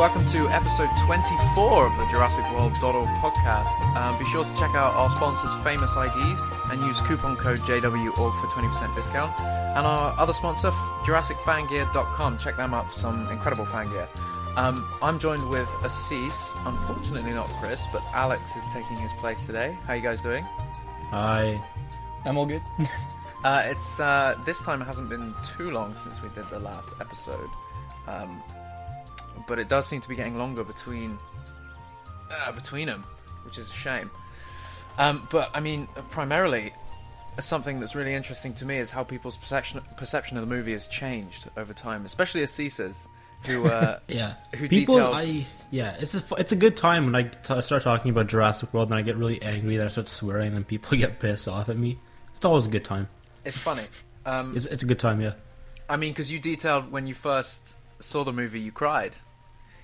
welcome to episode 24 of the JurassicWorld.org podcast. Be sure to check out our sponsors, Famous IDs, and use coupon code JWORG for 20% discount. And our other sponsor, JurassicFangear.com. Check them out for some incredible fan gear. I'm joined with Asees, unfortunately not Chris, but Alex is taking his place today. How are you guys doing? Hi. I'm all good. It's this time it hasn't been too long since we did the last episode. But it does seem to be getting longer between them, which is a shame. But I mean, primarily, something that's really interesting to me is how people's perception of the movie has changed over time, especially Asees, who who people, detailed. It's a good time when I start talking about Jurassic World and I get really angry that I start swearing and people get pissed off at me. It's always a good time. It's funny. It's a good time, yeah. I mean, because you detailed when you first saw the movie, you cried.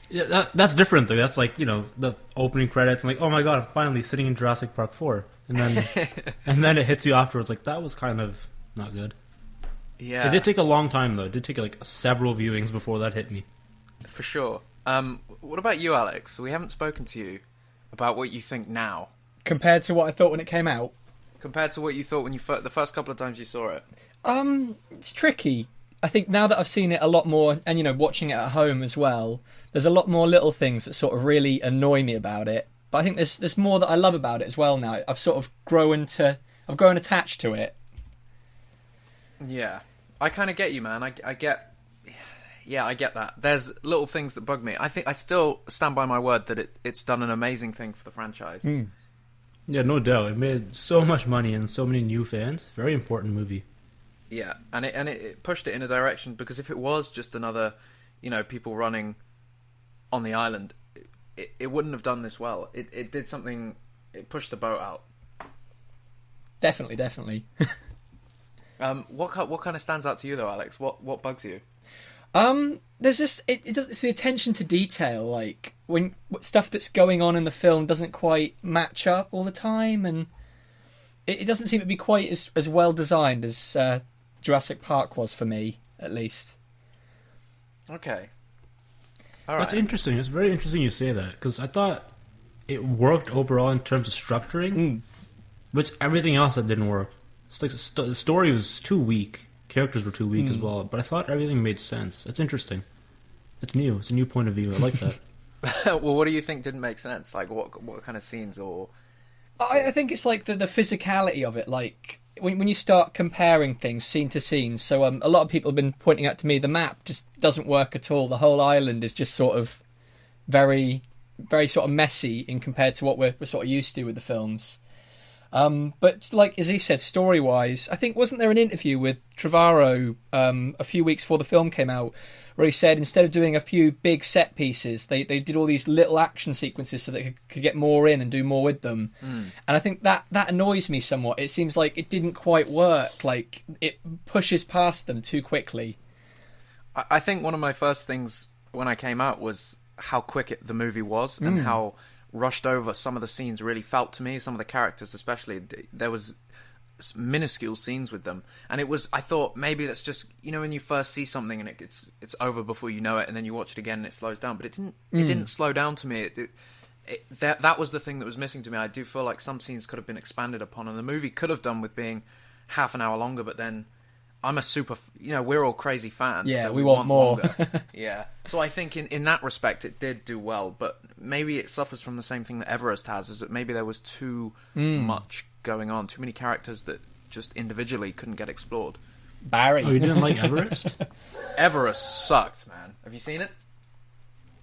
Yeah, that's different though. That's like, the opening credits. I'm like, oh my god, I'm finally sitting in Jurassic Park 4, and then it hits you afterwards. Like, that was kind of not good. Yeah, it did take a long time though. It did take like several viewings before that hit me. For sure. What about you, Alex? We haven't spoken to you about what you think now, Compared to what I thought when it came out? compared to what you thought when the first couple of times you saw it. It's tricky. I think now that I've seen it a lot more, and watching it at home as well, there's a lot more little things that sort of really annoy me about it. But I think there's more that I love about it as well now. I've sort of grown attached to it. Yeah, I kind of get you, man. I get that. There's little things that bug me. I think I still stand by my word that it's done an amazing thing for the franchise. Yeah, no doubt. It made so much money and so many new fans. Very important movie. Yeah, and it pushed it in a direction, because if it was just another, people running on the island, it wouldn't have done this well. It did something. It pushed the boat out. Definitely. What kind of stands out to you though, Alex? What bugs you? There's just it's the attention to detail. Like when stuff that's going on in the film doesn't quite match up all the time, and it doesn't seem to be quite as well designed as Jurassic Park was for me, at least. Okay. All right. That's interesting. It's very interesting you say that, because I thought it worked overall in terms of structuring, but it's everything else that didn't work. It's like the story was too weak. Characters were too weak as well, but I thought everything made sense. It's interesting. It's new. It's a new point of view. I like that. Well, what do you think didn't make sense? Like, what kind of scenes or... I think it's like the physicality of it. Like when you start comparing things scene to scene. So a lot of people have been pointing out to me the map just doesn't work at all. The whole island is just sort of very, very sort of messy in compared to what we're sort of used to with the films. But like as he said, story-wise, I think wasn't there an interview with Trevorrow a few weeks before the film came out, where he said instead of doing a few big set pieces, they did all these little action sequences so they could get more in and do more with them. And I think that annoys me somewhat. It seems like it didn't quite work. Like it pushes past them too quickly. I think one of my first things when I came out was how quick the movie was, and how rushed over some of the scenes really felt to me. Some of the characters, especially, there was minuscule scenes with them, and I thought maybe that's just when you first see something and it's over before you know it, and then you watch it again and it slows down. But it didn't slow down to me. That was the thing that was missing to me. I do feel like some scenes could have been expanded upon, and the movie could have done with being half an hour longer. But then I'm a super, we're all crazy fans. Yeah, so we want more. Longer. Yeah. So I think in that respect it did do well, but maybe it suffers from the same thing that Everest has, is that maybe there was too much going on, too many characters that just individually couldn't get explored. Barry. Oh, you didn't like Everest? Everest sucked, man. Have you seen it?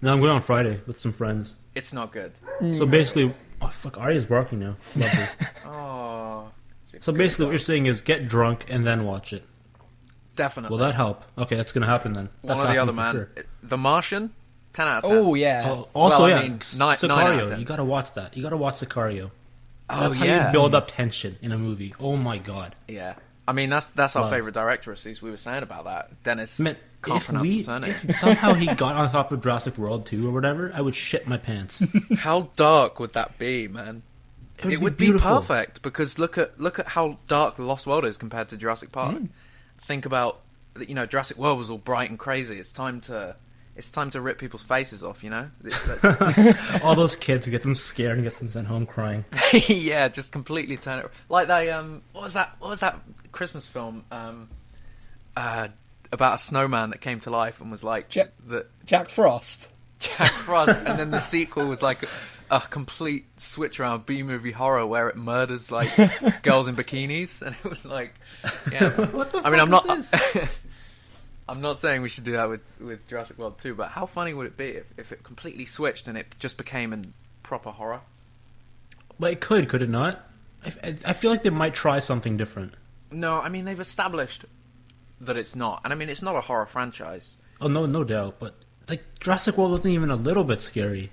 No, I'm going on Friday with some friends. It's not good. So basically, oh fuck, Arya's barking now. Lovely. Oh. So basically what you're saying is get drunk and then watch it. Definitely. Will that help? Okay, that's going to happen then. That's one or the other, man. Sure. The Martian, 10 out of 10. Oh, yeah. Also, well, yeah, I mean, 9 out of Sicario. 10. You got to watch that. You got to watch Sicario. Oh, that's how you build up tension in a movie. Oh my god. Yeah. I mean, that's our favourite director, Asees. We were saying about that. Dennis, can't pronounce his surname. If somehow he got on top of Jurassic World 2 or whatever, I would shit my pants. How dark would that be, man? It would be perfect, because look at how dark The Lost World is compared to Jurassic Park. Think about, Jurassic World was all bright and crazy. It's time to it's time to rip people's faces off, you know? All those kids, get them scared and get them sent home crying. Yeah, just completely turn it... Like they, what was that Christmas film, about a snowman that came to life and was like... Jack Frost? Jack Frost, and then the sequel was like a complete switch around B-movie horror where it murders, like, girls in bikinis, and it was like... Yeah, What the I mean, fuck I'm not saying we should do that with Jurassic World 2, but how funny would it be if it completely switched and it just became a proper horror? Well, it could it not? I feel like they might try something different. No, I mean, they've established that it's not. And I mean, it's not a horror franchise. Oh, no doubt. But, like, Jurassic World wasn't even a little bit scary.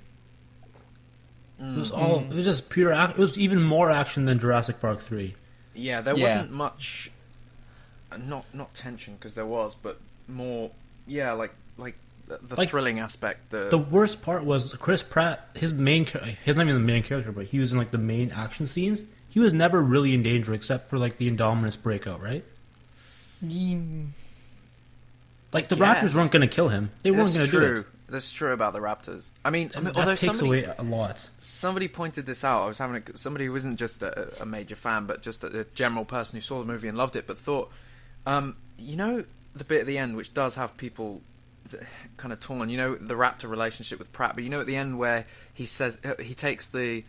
It was just pure action. It was even more action than Jurassic Park 3. Yeah, there wasn't much... Not tension, because there was, but more... Yeah, like the thrilling aspect. The worst part was Chris Pratt, he's not even the main character, but he was in, like, the main action scenes. He was never really in danger except for, like, the Indominus breakout, right? Like, the Raptors weren't going to kill him. They weren't going to do it. That's true about the Raptors. I mean, that takes away a lot. Somebody pointed this out. I was having somebody who wasn't just a major fan, but just a general person who saw the movie and loved it, but thought, you know, the bit at the end which does have people kind of torn. You know, the Raptor relationship with Pratt, but you know at the end where he says he takes the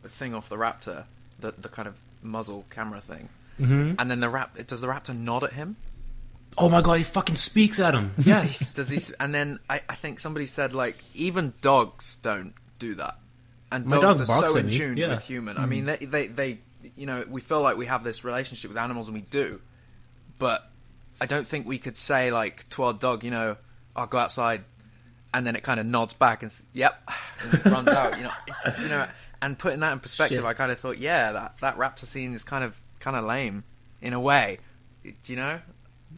thing off the Raptor, the kind of muzzle camera thing, and then does the Raptor nod at him? Oh my god, he fucking speaks at him. Yes. Does he? And then I think somebody said, like, even dogs don't do that, and My dogs dog are barks so at in me. tune Yeah. with human. I mean, they you know, we feel like we have this relationship with animals, and we do, but I don't think we could say, like, to our dog, you know, I'll go outside, and then it kind of nods back and yep, and it runs out. You know, and putting that in perspective, Shit. I kind of thought, yeah, that Raptor scene is kind of lame in a way. Do you know?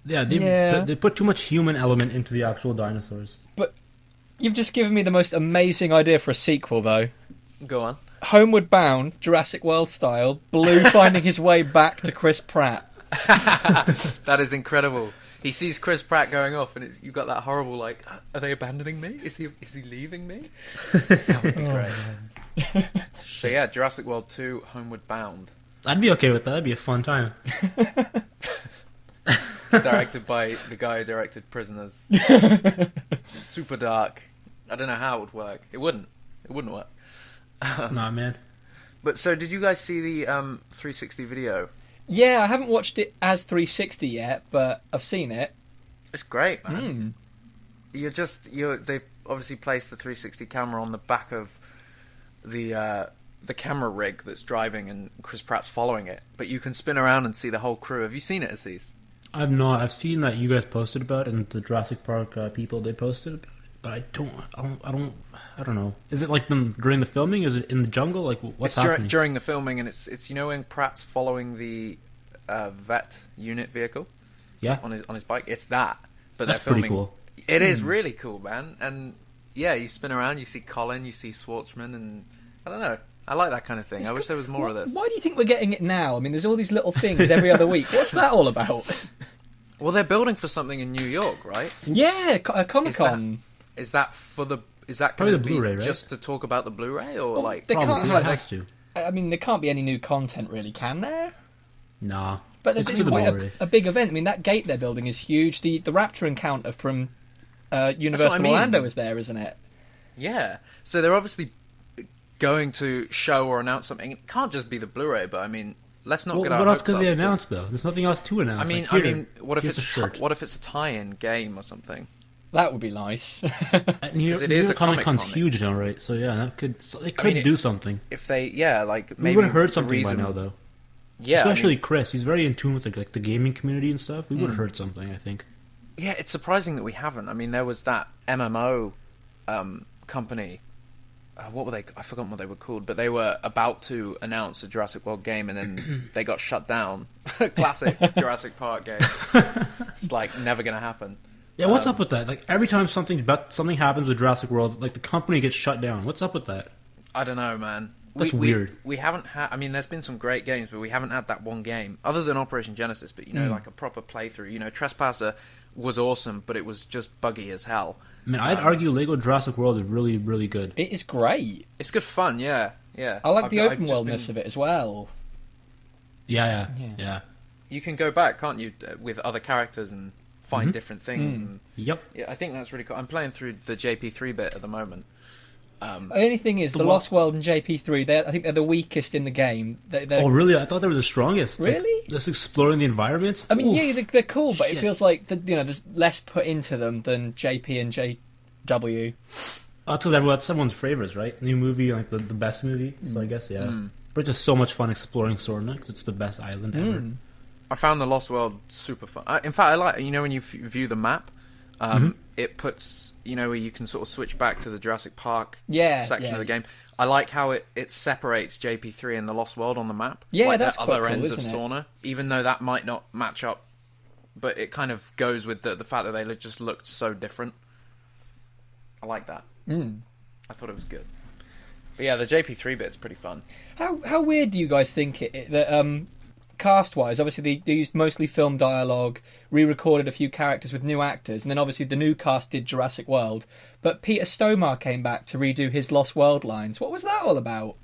Yeah, they put too much human element into the actual dinosaurs. But you've just given me the most amazing idea for a sequel, though. Go on. Homeward Bound, Jurassic World style, Blue finding his way back to Chris Pratt. That is incredible. He sees Chris Pratt going off, and you've got that horrible, like, are they abandoning me? Is he leaving me? That would be great. So yeah, Jurassic World 2, Homeward Bound. I'd be okay with that. That'd be a fun time. Directed by the guy who directed Prisoners. Super dark. I don't know how it would work. It wouldn't work. Nah, man. But so, did you guys see the 360 video? Yeah, I haven't watched it as 360 yet, but I've seen it. It's great, man. They've obviously placed the 360 camera on the back of the camera rig that's driving, and Chris Pratt's following it. But you can spin around and see the whole crew. Have you seen it, Asees? I've not. I've seen that you guys posted about it, and the Jurassic Park people, they posted about it, but I don't know. Is it like them during the filming? Is it in the jungle? Like, what's happening? During the filming, and it's you know when Pratt's following the vet unit vehicle, Yeah, on his bike. It's that, but that's they're pretty filming. cool. It is really cool, man. And yeah, you spin around, you see Colin, you see Schwartzman, and I don't know. I like that kind of thing. I wish there was more of this. Why do you think we're getting it now? I mean, there's all these little things every other week. What's that all about? Well, they're building for something in New York, right? Yeah, Comic-Con. Is that going Probably to the be Blu-ray, right? just to talk about the Blu-ray, or Well, like? they can't- Probably seems it like has to. I mean, there can't be any new content, really, can there? Nah, But It's it's the quite Blu-ray. a big event. I mean, that gate they're building is huge. The Raptor encounter from Universal mean. Orlando is there, isn't it? Yeah. So they're obviously going to show or announce something. It can't just be the Blu-ray, but I mean, let's not Well, get our what else hopes could up, they 'cause- announce though? There's nothing else to announce. I mean, what if here's it's a shirt? what if it's a tie-in game or something? That would be nice. And New it is a Comic Con's comic. huge now, right? So yeah, they could do something. If they, like We maybe would have heard the something reason, by now, though. Yeah, Especially Chris, he's very in tune with the gaming community and stuff. We would Mm. have heard something, I think. Yeah, it's surprising that we haven't. I mean, there was that MMO company. What were they? I forgot what they were called, but they were about to announce a Jurassic World game, and then they got shut down. Classic Jurassic Park game. It's like never gonna happen. Yeah, what's up with that? Like every time something happens with Jurassic World, like the company gets shut down. What's up with that? I don't know, man. That's weird. We haven't had. I mean, there's been some great games, but we haven't had that one game other than Operation Genesis. But like a proper playthrough. Trespasser was awesome, but it was just buggy as hell. I mean, I'd argue Lego Jurassic World is really, really good. It is great. It's good fun, yeah. I like the open worldness of it as well. Yeah. You can go back, can't you, with other characters and find different things. And, yep. Yeah, I think that's really cool. I'm playing through the JP3 bit at the moment. The only thing is, the Lost World and JP3, I think they're the weakest in the game. Oh, really? I thought they were the strongest. Really? Just exploring the environments? I mean, yeah, they're cool, but it feels like there's less put into them than JP and JW. Oh, because that's someone's favorites, right? New movie, like the best movie. So I guess, yeah. But it's just so much fun exploring Sorna, because it's the best island ever. I found the Lost World super fun. In fact, I like, when you view the map, it puts, where you can sort of switch back to the Jurassic Park section of the game. I like how it separates JP3 and the Lost World on the map. Yeah, like that's the quite other cool, ends of isn't it? Sorna, even though that might not match up. But it kind of goes with the fact that they just looked so different. I like that. I thought it was good. But yeah, the JP3 bit's pretty fun. How weird do you guys think that cast-wise, obviously they used mostly film dialogue, re-recorded a few characters with new actors, and then obviously the new cast did Jurassic World, but Peter Stormare came back to redo his Lost World lines. What was that all about?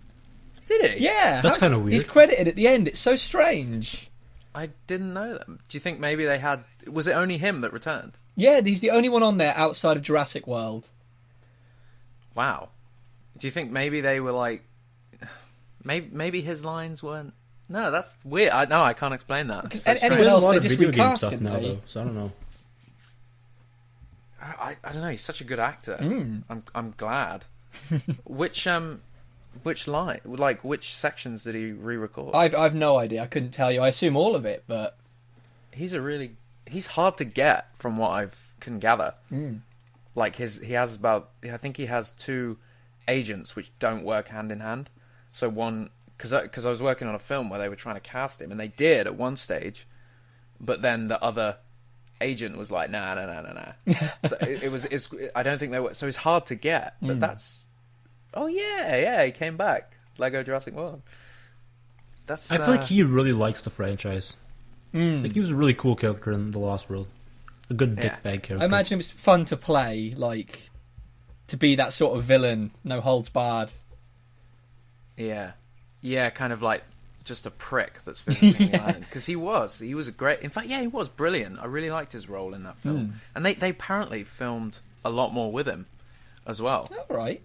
Did he? Yeah. That's kind of weird. He's credited at the end. It's so strange. I didn't know that. Do you think maybe they had... Was it only him that returned? Yeah, he's the only one on there outside of Jurassic World. Wow. Do you think maybe they were like... Maybe his lines weren't... No, that's weird. I can't explain that. Because So anyone strange. else, they just recast stuff him now, though, so I don't know. I don't know. He's such a good actor. I'm glad. Which line? Like, which sections did he re-record? I've no idea. I couldn't tell you. I assume all of it, but He's hard to get from what I can gather. Like he has about... I think he has 2 agents which don't work hand in hand. So one... Because I was working on a film where they were trying to cast him, and they did at one stage, but then the other agent was like, nah. So I don't think they were... So it's hard to get, but that's... Oh, yeah, he came back. Lego Jurassic World. I feel like he really likes the franchise. Like, he was a really cool character in The Lost World. A good dickbag character. I imagine it was fun to play, like, to be that sort of villain, no holds barred. Yeah, kind of like just a prick that's visiting the island. Because he was a great... In fact, he was brilliant. I really liked his role in that film. And they apparently filmed a lot more with him as well. All right.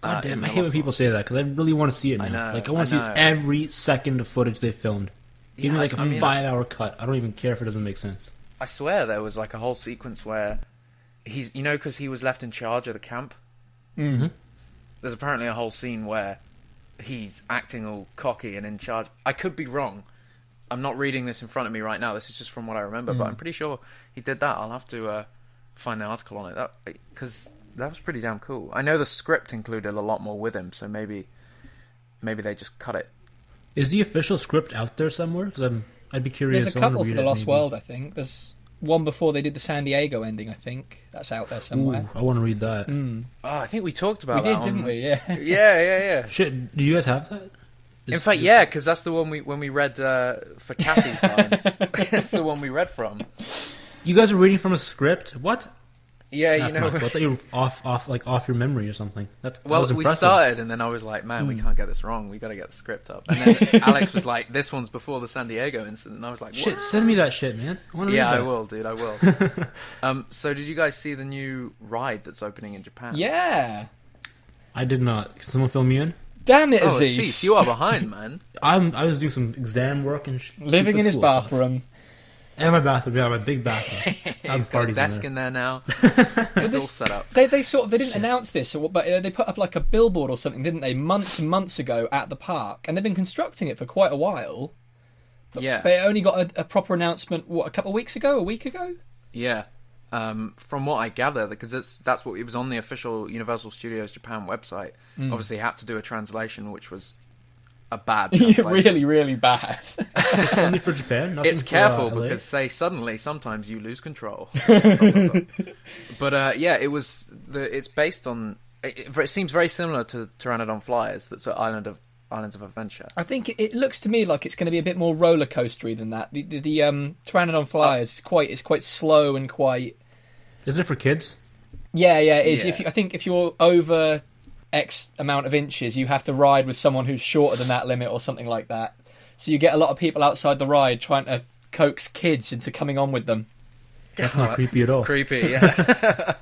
God damn, I hate when people say that, because I really want to see it now. I want to see every second of footage they filmed. Give me like a 5-hour cut. I don't even care if it doesn't make sense. I swear there was like a whole sequence where he's... because he was left in charge of the camp. There's apparently a whole scene where he's acting all cocky and in charge. I could be wrong. I'm not reading this in front of me right now. This is just from what I remember, but I'm pretty sure he did that. I'll have to find the article on it, because that was pretty damn cool. I know the script included a lot more with him, so maybe they just cut it. Is the official script out there somewhere? Because I'd be curious. There's a couple for The Lost World, I think. There's one before they did the San Diego ending, I think. That's out there somewhere. Ooh, I want to read that. Oh, I think we talked about that. We did, didn't we? Yeah. Yeah. Shit, do you guys have that? In fact, yeah, because that's the one when we read for Kathy's lines. That's the one we read from. You guys are reading from a script? What? Yeah, that's not cool. I thought you were off your memory or something. That was we impressive. started, and then I was like, man, we can't get this wrong. We got to get the script up. And then Alex was like, this one's before the San Diego incident. And I was like, what? Shit, send me that shit, man. I read that. I will, dude. I will. So did you guys see the new ride that's opening in Japan? Yeah. I did not. Can someone fill me in? Damn it, Asees. Aziz. You are behind, man. I was doing some exam work and living in his bathroom. And my bathroom, my big bathroom. He's got a desk in there now. It's all set up. They didn't announce this, but they put up like a billboard or something, didn't they? Months and months ago at the park, and they've been constructing it for quite a while. But it only got a proper announcement a couple of weeks ago, a week ago. Yeah. From what I gather, because that's what it was on the official Universal Studios Japan website. Obviously, had to do a translation, which was a bad translation. Really, really bad. It's only for Japan. It's careful because suddenly sometimes you lose control. But yeah, it's based on. It seems very similar to Pteranodon Flyers. That's an island of Islands of Adventure. I think it looks to me like it's going to be a bit more roller coastery than that. The Pteranodon Flyers is quite slow and quite. Isn't it for kids? Yeah, it is. Yeah. I think if you're over X amount of inches, you have to ride with someone who's shorter than that limit or something like that. So you get a lot of people outside the ride trying to coax kids into coming on with them. That's not creepy at all. Creepy, yeah.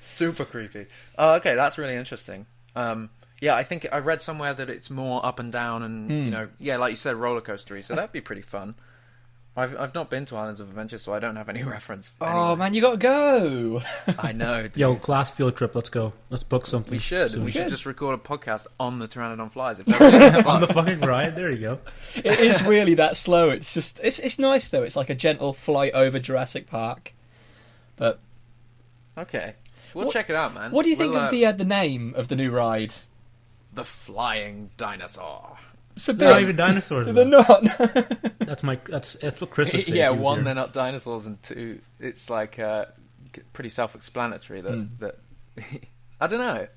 Super creepy. Oh, okay, that's really interesting. Yeah, I think I read somewhere that it's more up and down and, like you said, roller coastery. So that'd be pretty fun. I've not been to Islands of Adventure, so I don't have any reference. Oh, man, you got to go. I know. Dude. Yo, class field trip, let's go. Let's book something. We should. soon. We should just record a podcast on the Pteranodon Flies. If everything's On the fucking ride, there you go. It is really that slow. It's just, it's nice, though. It's like a gentle flight over Jurassic Park. But Okay. We'll check it out, man. what do you think of the name of the new ride? The Flying Dinosaur. It's a They're not bit... even dinosaurs. They're though. not. That's what Chris would say. Yeah, if he was one, here. they're not dinosaurs, and two, it's like pretty self-explanatory that I don't know.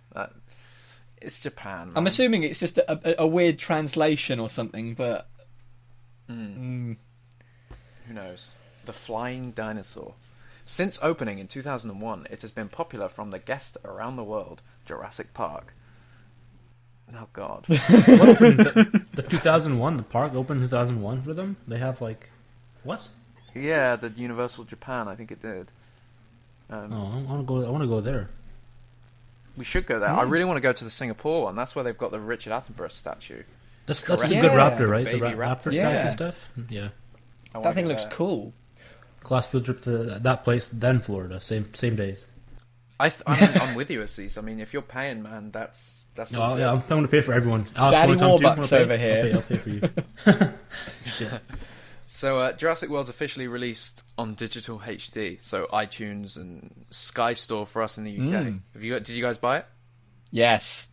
It's Japan. I'm man. assuming it's just a weird translation or something, but... Who knows? The Flying Dinosaur. Since opening in 2001, it has been popular from the guest around the world, Jurassic Park. Oh, God. The 2001, the park opened in 2001 for them. They have what? Yeah, the Universal Japan, I think it did. I want to go there. We should go there. I really want to go to the Singapore one. That's where they've got the Richard Attenborough statue. That's a Correct. good Yeah. raptor, right? Baby The raptor. raptor Yeah. statue stuff. Yeah. I wanna That thing go looks there. cool. Class field trip to that place, then Florida. Same days. I'm with you, Asees. I mean, if you're paying, man, that's Oh, all yeah, I'm going to pay for everyone. Daddy wanna come too? Warbucks Wanna over pay? here. I'll pay for you. So, Jurassic World's officially released on digital HD, so iTunes and Sky Store for us in the UK. Did you guys buy it? Yes.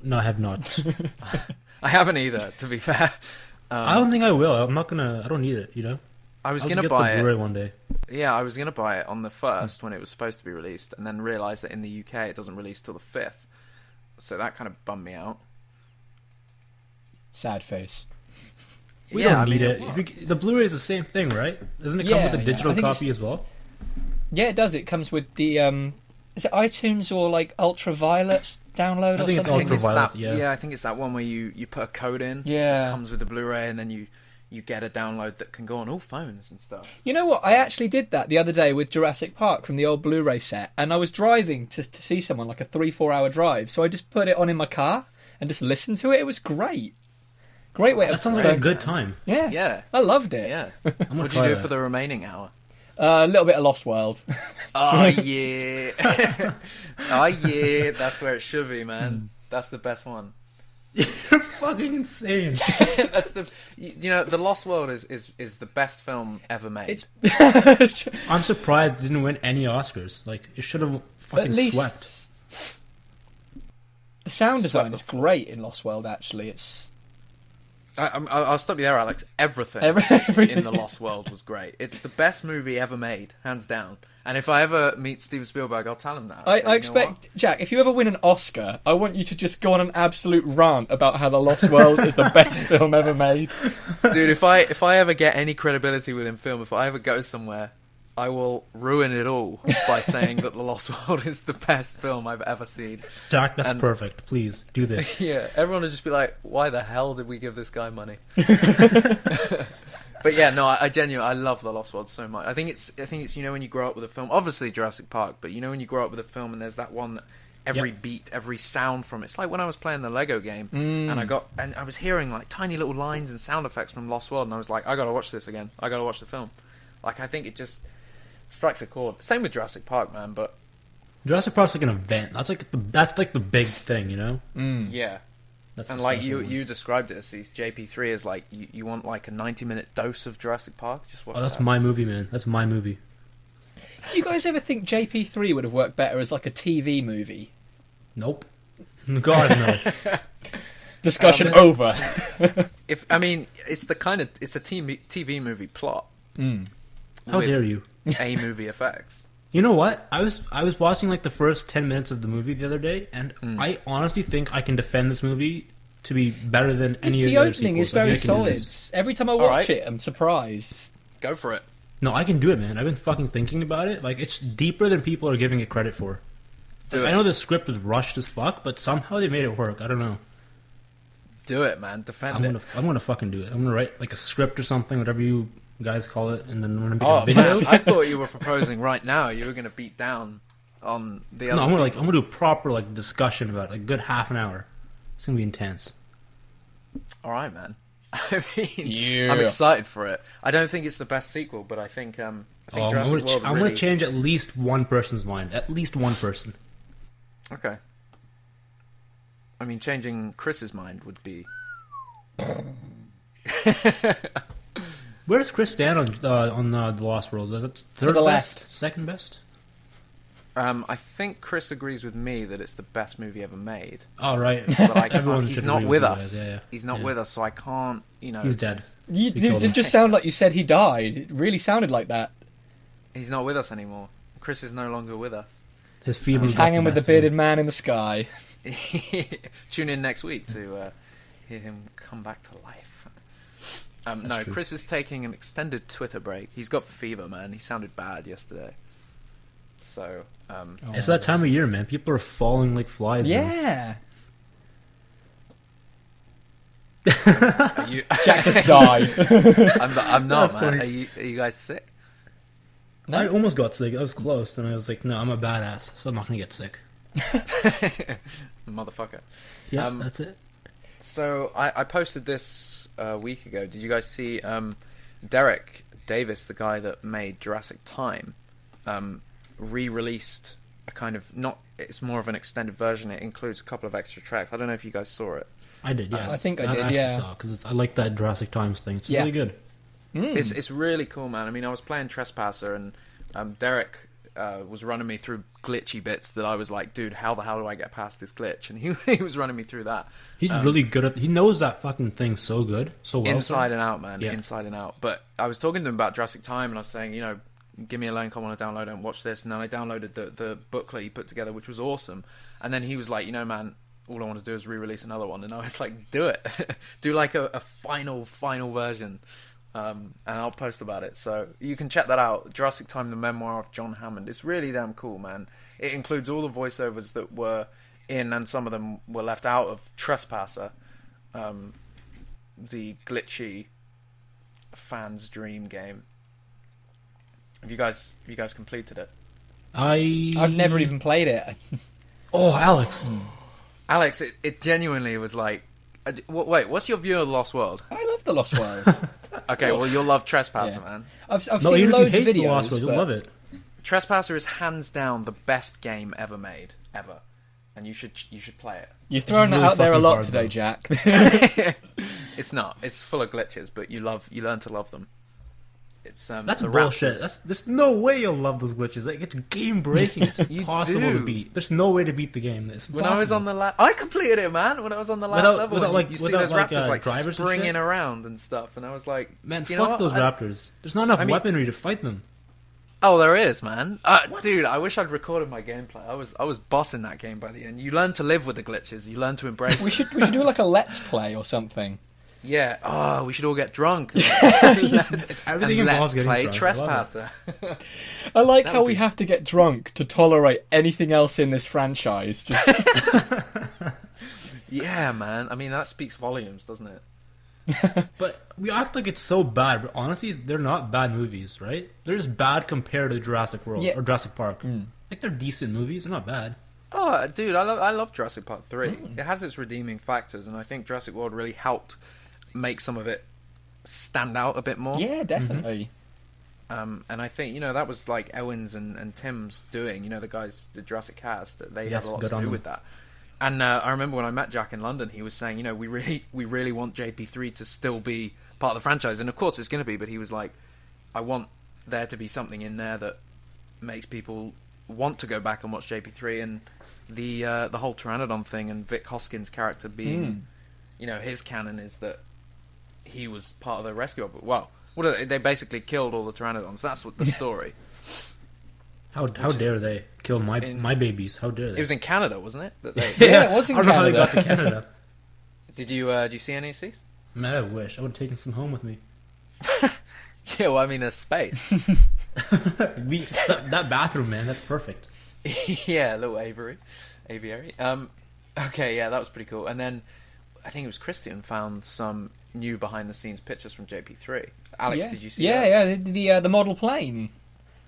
No, I have not. I haven't either, to be fair. I don't think I will. I'm not gonna. I don't need it. I was I'll gonna get buy the Blu-ray it. one day. Yeah, I was gonna buy it on the 1st when it was supposed to be released, and then realised that in the UK it doesn't release till the 5th. So that kind of bummed me out. Sad face. We Yeah, don't I need mean, it. The Blu-ray is the same thing, right? Doesn't it come with a Yeah, digital I think copy as well? Yeah, it does. It comes with the is it iTunes or ultraviolet download I or think it's something? It's Ultraviolet, that, yeah. I think it's that one where you put a code in. Yeah. That comes with the Blu-ray, and then you get a download that can go on all phones and stuff. You know what? I actually did that the other day with Jurassic Park from the old Blu-ray set, and I was driving to see someone, like a 3-4 hour drive. So I just put it on in my car and just listened to it. It was great. Great way. That sounds like a good time. Yeah, Yeah. I loved it. Yeah. I'm gonna What'd you try do that. for the remaining hour? A little bit of Lost World. Oh, yeah. Oh, yeah. That's where it should be, man. That's the best one. You're fucking insane. That's the the Lost World is the best film ever made. It's I'm surprised it didn't win any Oscars. It should have fucking at least swept. the sound design Swept is great in Lost World. Actually, it's I'll stop you there, Alex. Everything everything. in the Lost World was great. It's the best movie ever made, hands down. And if I ever meet Steven Spielberg, I'll tell him that. I'll say, I "You know expect, Jack, if you ever win an Oscar, I want you to just go on an absolute rant about how The Lost World is the best film ever made. what? Dude, if I ever get any credibility within film, if I ever go somewhere, I will ruin it all by saying that The Lost World is the best film I've ever seen. Jack, that's And- perfect. Please do this. Yeah, everyone will just be like, why the hell did we give this guy money? But yeah, no, I genuinely, I love The Lost World so much. I think it's when you grow up with a film, obviously Jurassic Park, but when you grow up with a film and there's that one that every beat, every sound from it's like when I was playing the Lego game and I was hearing like tiny little lines and sound effects from Lost World, and I was like, I gotta watch this again. I gotta watch the film. I think it just strikes a chord. Same with Jurassic Park, man, but Jurassic Park's like an event. That's like the big thing, yeah. That's And the like special one. you described it as JP3 is like you want like a 90-minute dose of Jurassic Park. Just watch Oh, that's that. my movie, man. That's my movie. Do you guys ever think JP3 would have worked better as like a TV movie? Nope. God no. Discussion over. It's a TV movie plot. How with dare you? A movie effects. You know what? I was watching the first 10 minutes of the movie the other day, and I honestly think I can defend this movie to be better than any of The the other opening sequels. is very I think I can do solid. this. Every time I watch Alright. it, I'm surprised. Go for it. No, I can do it, man. I've been fucking thinking about it. Like, it's deeper than people are giving it credit for. Do Like, it. I know the script was rushed as fuck, but somehow they made it work. I don't know. Do it, man. Defend it. I'm gonna fucking do it. I'm gonna write like a script or something, whatever you guys call it, and then we're gonna make Oh, a video. man, I thought you were proposing right now. You were going to beat down on the No, other. I'm gonna do a proper like discussion about it, like a good half an hour. It's gonna be intense. All right, man. I mean, Yeah. I'm excited for it. I don't think it's the best sequel, but I think Jurassic World I'm really... gonna change at least one person's mind. At least one person. Okay. I mean, changing Chris's mind would be... Where does Chris stand on The Lost World? Is it third the best? left. Second best? I think Chris agrees with me that it's the best movie ever made. Oh, right. But I Everyone can't, he's should not agree with you us. guys, yeah. He's not Yeah. with us, so I can't, He's dead. You, We killed it him. just sounded like you said he died. It really sounded like that. He's not with us anymore. Chris is no longer with us. His fever He's got hanging with the best of him. bearded man in the sky. Tune in next week to hear him come back to life. No, true. Chris is taking an extended Twitter break. He's got fever, man. He sounded bad yesterday. So, It's that time of year, man. People are falling like flies. now. Yeah. are you, Jack just died. I'm not, That's man. funny. Are you guys sick? I almost got sick. I was close, and I was like, no, I'm a badass, so I'm not gonna get sick. Motherfucker. Yeah, that's it. So I posted this a week ago. Did you guys see Derek Davis, the guy that made Jurassic Time, re-released a kind of it's more of an extended version. It includes a couple of extra tracks. I don't know if you guys saw it. I did, yes. I think I did, actually yeah. saw because I like that Jurassic Times thing. It's Yeah. really good. It's really cool, man. I mean, I was playing Trespasser, and Derek was running me through glitchy bits that I was like, dude, how the hell do I get past this glitch? And he was running me through that. He's really good at. He knows that fucking thing so good, so well. Inside and out, man. Yeah. Inside and out. But I was talking to him about Jurassic Time, and I was saying, give me a link, I want to download it and watch this. And then I downloaded the booklet he put together, which was awesome. And then he was like, man, all I want to do is re-release another one. And I was like, do it. Do like a final version. And I'll post about it. So you can check that out. Jurassic Time, the memoir of John Hammond. It's really damn cool, man. It includes all the voiceovers that were in, and some of them were left out of Trespasser, the glitchy fan's dream game. Have you guys completed it? I've never even played it. Oh, Alex. Alex, it genuinely was like... Wait, what's your view of The Lost World? I love The Lost World. Okay, well, you'll love Trespasser, Yeah. man. I've No, seen even loads if of you hate videos. The Lost World, you'll but love it. Trespasser is hands down the best game ever made, ever. And you should play it. You're throwing really that out there a fucking lot hard, today, though. Jack. It's not. It's full of glitches, but you learn to love them. It's That's the bullshit. Raptors. There's no way you'll love those glitches. Like, it's game breaking. It's You impossible do. to beat. There's no way to beat the game. It's When I was on impossible. the I completed it, man. When I was on the last Without- level, without, and like- you see without, those like, raptors like drivers and springing shit? around and stuff, and I was like, Man, you know fuck what? those raptors. There's not enough I mean- weaponry to fight them. Oh, there is, man. Dude, I wish I'd recorded my gameplay. I was bossing that game by the end. You learn to live with the glitches. You learn to embrace we them. should do like a let's play or something. Yeah. Oh, we should all get drunk. Everything and involves let's getting play drunk. I love it. Trespasser. I like That how would we be- have to get drunk to tolerate anything else in this franchise. Just Yeah, man. I mean, that speaks volumes, doesn't it? But we act like it's so bad, but honestly, they're not bad movies, right? They're just bad compared to Jurassic World Yeah. or Jurassic Park. Like, they're decent movies. They're not bad. Oh, dude, I love Jurassic Park 3. It has its redeeming factors, and I think Jurassic World really helped make some of it stand out a bit more. yeah, definitely. And I think, that was like Owen's and Tim's doing, the guys, the Jurassic cast, they Yes, had a lot good to on do them. with that. And I remember when I met Jack in London, he was saying, we really want JP3 to still be part of the franchise. And of course it's going to be, but he was like, I want there to be something in there that makes people want to go back and watch JP3, and the whole Pteranodon thing and Vic Hoskins' character being, his canon is that he was part of the rescue of it. Well, they basically killed all the Pteranodons. That's what the story. How dare they kill my babies? How dare they? It was in Canada, wasn't it? That they, Yeah, it was in I don't know how they Canada. got to Canada. Did you see any of these? Man, I wish I would have taken some home with me. Yeah, well, I mean, there's space. That bathroom, man, that's perfect. Yeah, a little aviary. Okay, yeah, that was pretty cool. And then I think it was Christian found some new behind-the-scenes pictures from JP3. Alex, did you see that? Yeah, the model plane.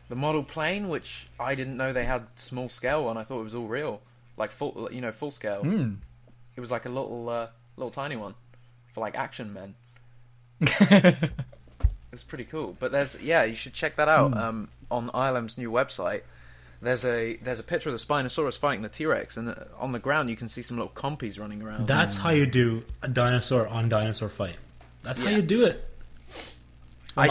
The model plane, which I didn't know they had small scale on. I thought it was all real, like full scale. It was like a little tiny one for like action men. It's pretty cool. But you should check that out. On ILM's new website, there's a picture of the Spinosaurus fighting the T-Rex, and on the ground you can see some little compies running around. That's how you do a dinosaur on dinosaur fight. That's how you do it. I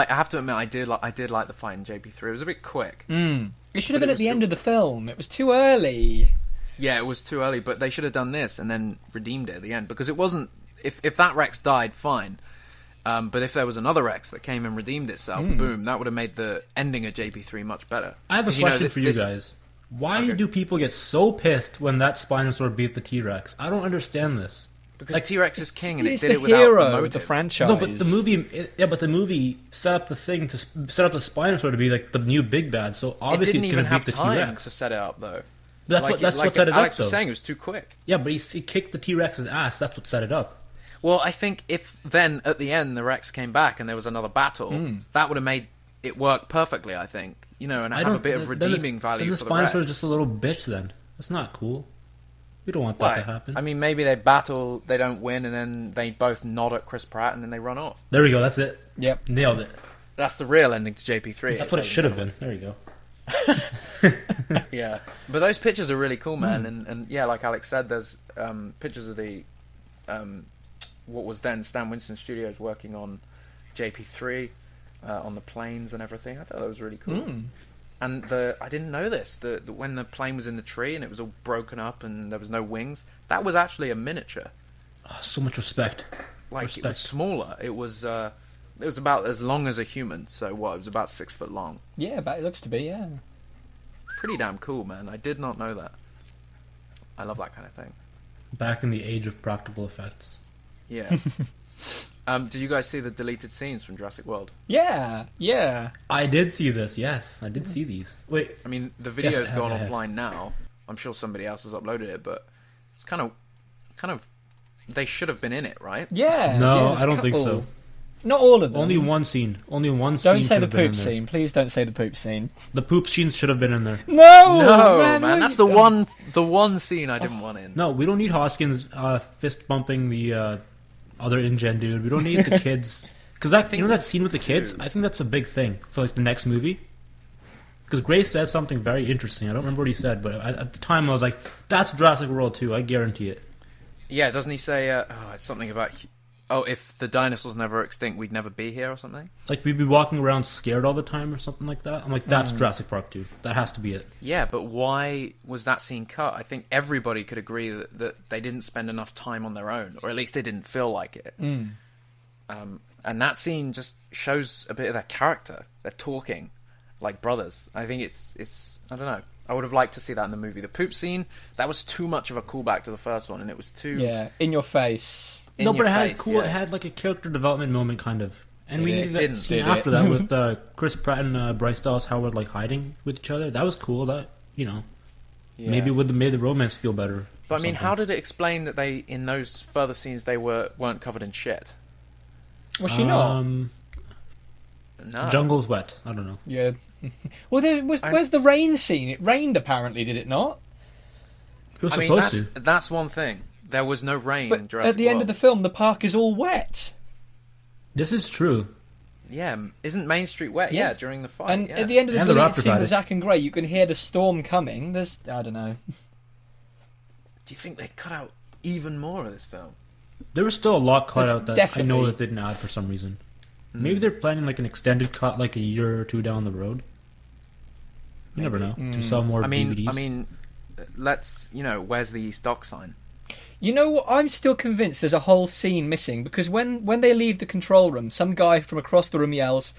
have to admit, I did like the fight in JP3. It was a bit quick. It should have been at the end of the film. It was too early. Yeah, it was too early, but they should have done this and then redeemed it at the end, because it wasn't. If that Rex died, fine. But if there was another Rex that came and redeemed itself, boom, that would have made the ending of JP3 much better. I have a question for you guys. Why do people get so pissed when that Spinosaur beat the T-Rex? I don't understand this. Because T-Rex is king, and it did the it without hero the of motive. the franchise. No, but the movie set up the thing to set up the Spinosaur to be like the new big bad. So obviously it didn't it's even going to beat have the time T-Rex. to set it up, though. That's what set it Alex up. was though. saying, it was too quick. Yeah, but he kicked the T-Rex's ass. That's what set it up. Well, I think if then at the end the Rex came back and there was another battle, that would have made it work perfectly. I think, and have a bit of redeeming value for the Rex. Then the Spinosaur is just a little bitch. Then that's not cool. We don't want that to happen. I mean, maybe they battle, they don't win, and then they both nod at Chris Pratt and then they run off. There we go. That's it. Yep, nailed it. That's the real ending to JP3. That's what it should have been. There you go. Yeah, but those pictures are really cool, man. And yeah, like Alex said, there's pictures of the what was then Stan Winston Studios working on JP3 on the planes and everything. I thought that was really cool. And I didn't know this. When the plane was in the tree and it was all broken up and there was no wings, that was actually a miniature. Oh, so much respect. It was smaller. It was about as long as a human. So it was about 6 foot long. Yeah, but it looks to be. Yeah, pretty damn cool, man. I did not know that. I love that kind of thing. Back in the age of practical effects. Yeah. Did you guys see the deleted scenes from Jurassic World? Yeah. I did see this. Yes, I did see these. Wait, I mean, the video's gone offline now. I'm sure somebody else has uploaded it, but it's kind of. They should have been in it, right? Yeah. No, I don't think so. Not all of them. Only one scene. Don't say the poop scene. Please don't say the poop scene. The poop scene should have been in there. No, man. That's the one scene I didn't want in. No, we don't need Hoskins fist bumping the other InGen dude. We don't need the kids. Because that scene with the kids, I think that's a big thing for like the next movie. Because Grace says something very interesting. I don't remember what he said, but at the time I was like, that's Jurassic World 2, I guarantee it. Yeah, doesn't he say, it's something about, if the dinosaurs never extinct, we'd never be here or something? Like, we'd be walking around scared all the time or something like that. I'm like, that's Jurassic Park 2. That has to be it. Yeah, but why was that scene cut? I think everybody could agree that they didn't spend enough time on their own, or at least they didn't feel like it. And that scene just shows a bit of their character. They're talking like brothers. I think it's I don't know. I would have liked to see that in the movie. The poop scene, that was too much of a callback to the first one, and it was too... Yeah, in your face. It had like a character development moment, kind of. And we needed that scene after that with Chris Pratt and Bryce Dallas Howard like hiding with each other. That was cool. That, maybe would have made the romance feel better. But I mean, how did it explain that they, in those further scenes, they weren't covered in shit? Was she not? No. The jungle's wet. I don't know. Yeah. Well, where's the rain scene? It rained, apparently, did it not? It was supposed to. That's one thing. There was no rain in Jurassic World. At the end of the film, the park is all wet. This is true. Yeah, isn't Main Street wet? Yeah, during the fight. And at the end of the deleted scene with Zack and Gray, you can hear the storm coming. I don't know. Do you think they cut out even more of this film? There was still a lot cut out that I know that didn't add for some reason. Maybe they're planning like an extended cut, like a year or two down the road. You never know. To sell more DVDs. I mean, where's the stock sign? You know what? I'm still convinced there's a whole scene missing, because when they leave the control room, some guy from across the room yells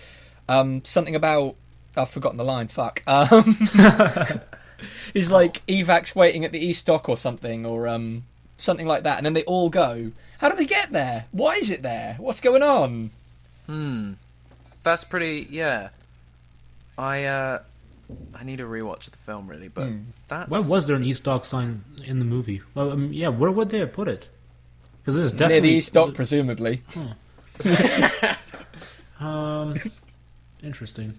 something about... I've forgotten the line, fuck. He's like, evac's waiting at the E-stock or something, or something like that, and then they all go, How do they get there? Why is it there? What's going on? That's pretty. Yeah. I need a rewatch of the film, really, but that's. Why was there an East Dock sign in the movie? Well, yeah, where would they have put it? Because there's definitely Near the East Dock, presumably. Interesting.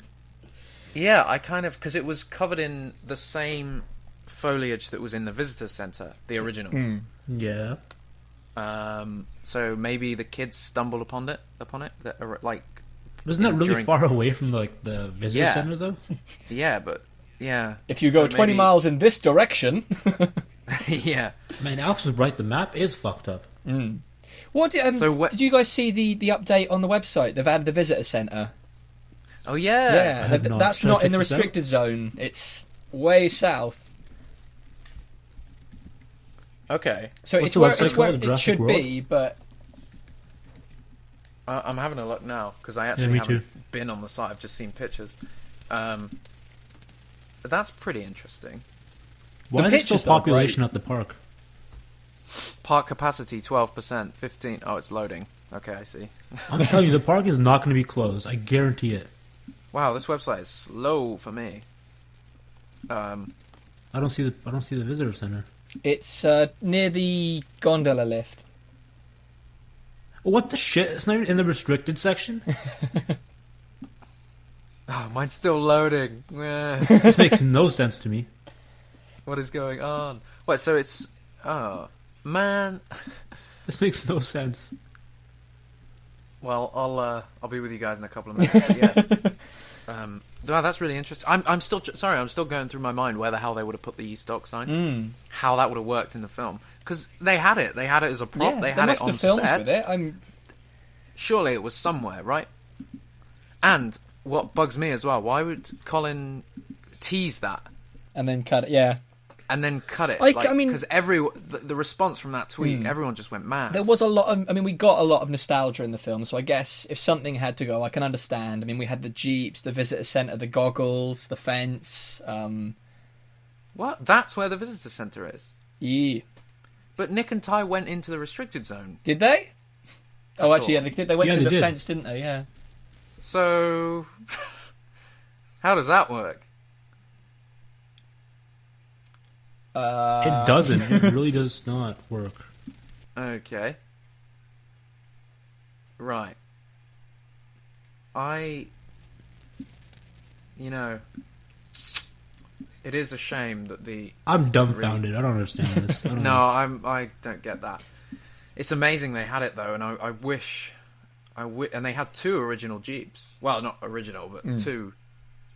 Yeah, I kind of because it was covered in the same foliage that was in the visitor center, the original. Yeah. So maybe the kids stumbled upon it. That are, like. Wasn't that really far away from like the visitor center, though? Yeah, but yeah. If you go 20 miles in this direction. Yeah. Man, Alex was right. The map is fucked up. What did you guys see the update on the website? They've added the visitor center. Oh yeah. Yeah, that's not in the restricted zone. It's way south. Okay. So What's it's where it should World? be, but I'm having a look now because I actually haven't been on the site. I've just seen pictures. That's pretty interesting. Why is there still population at the park? Park capacity 12%, 15. Oh, it's loading. Okay, I see. I'm telling you, the park is not going to be closed. I guarantee it. Wow, this website is slow for me. I don't see the visitor center. it's near the gondola lift. What the shit? It's not even in the restricted section? Oh, mine's still loading. This makes no sense to me. What is going on? Wait, so it's... Oh, man. This makes no sense. Well, I'll be with you guys in a couple of minutes. But yeah. Wow, that's really interesting. I'm still going through my mind where the hell they would have put the East Dock sign. How that would have worked in the film. Because they had it as a prop. Yeah, they had it on set. with it. Surely it was somewhere, right? And what bugs me as well, why would Colin tease that? And then cut it, yeah. And then cut it. I mean... Because the response from that tweet, everyone just went mad. There was a lot of... I mean, we got a lot of nostalgia in the film, so I guess if something had to go, I can understand. I mean, we had the Jeeps, the visitor centre, the goggles, the fence. What? That's where the visitor centre is? Yeah. But Nick and Ty went into the restricted zone. Did they? Actually, yeah, they did. They went through the did. fence, didn't they? Yeah. So... how does that work? It doesn't. It really does not work. Okay. Right. it is a shame that the... I'm dumbfounded. I don't understand this. I don't get that. It's amazing they had it though, and I wish, and they had two original Jeeps. Well, not original, but two,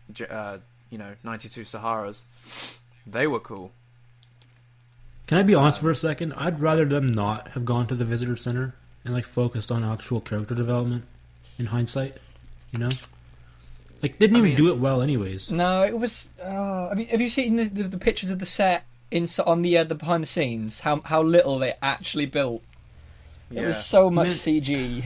92 Saharas. They were cool. Can I be honest for a second? I'd rather them not have gone to the visitor center and focused on actual character development. In hindsight, didn't even do it well, anyways. No, it was. Have you seen the pictures of the set on the behind the scenes? How little they actually built. Yeah. It was so much CG.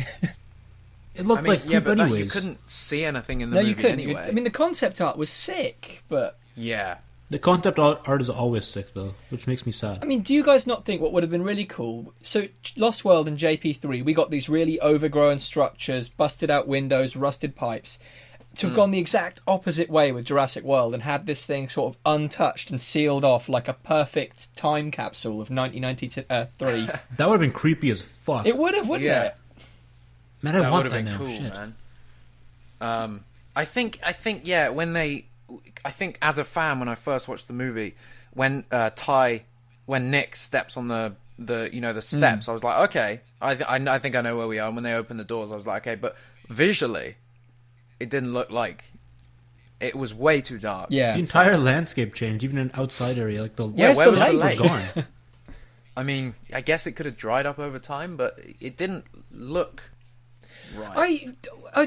It looked like poop anyways. You couldn't see anything in the movie you couldn't. Anyway. I mean, the concept art was sick, but yeah. The concept art is always sick, though, which makes me sad. I mean, do you guys not think what would have been really cool? So, Lost World and JP3, we got these really overgrown structures, busted out windows, rusted pipes. To have gone the exact opposite way with Jurassic World and had this thing sort of untouched and sealed off like a perfect time capsule of 1993. That would have been creepy as fuck. It would have, wouldn't it? Man, I want that that now. now. Cool, Shit. Man. I think, yeah, I think as a fan, when I first watched the movie, when Nick steps on the steps, I was like, okay, I think I know where we are. And when they opened the doors, I was like, okay, but visually, it didn't look like it was way too dark. Yeah, the entire landscape changed, even an outside area, where was the lake was gone. I mean, I guess it could have dried up over time, but it didn't look right.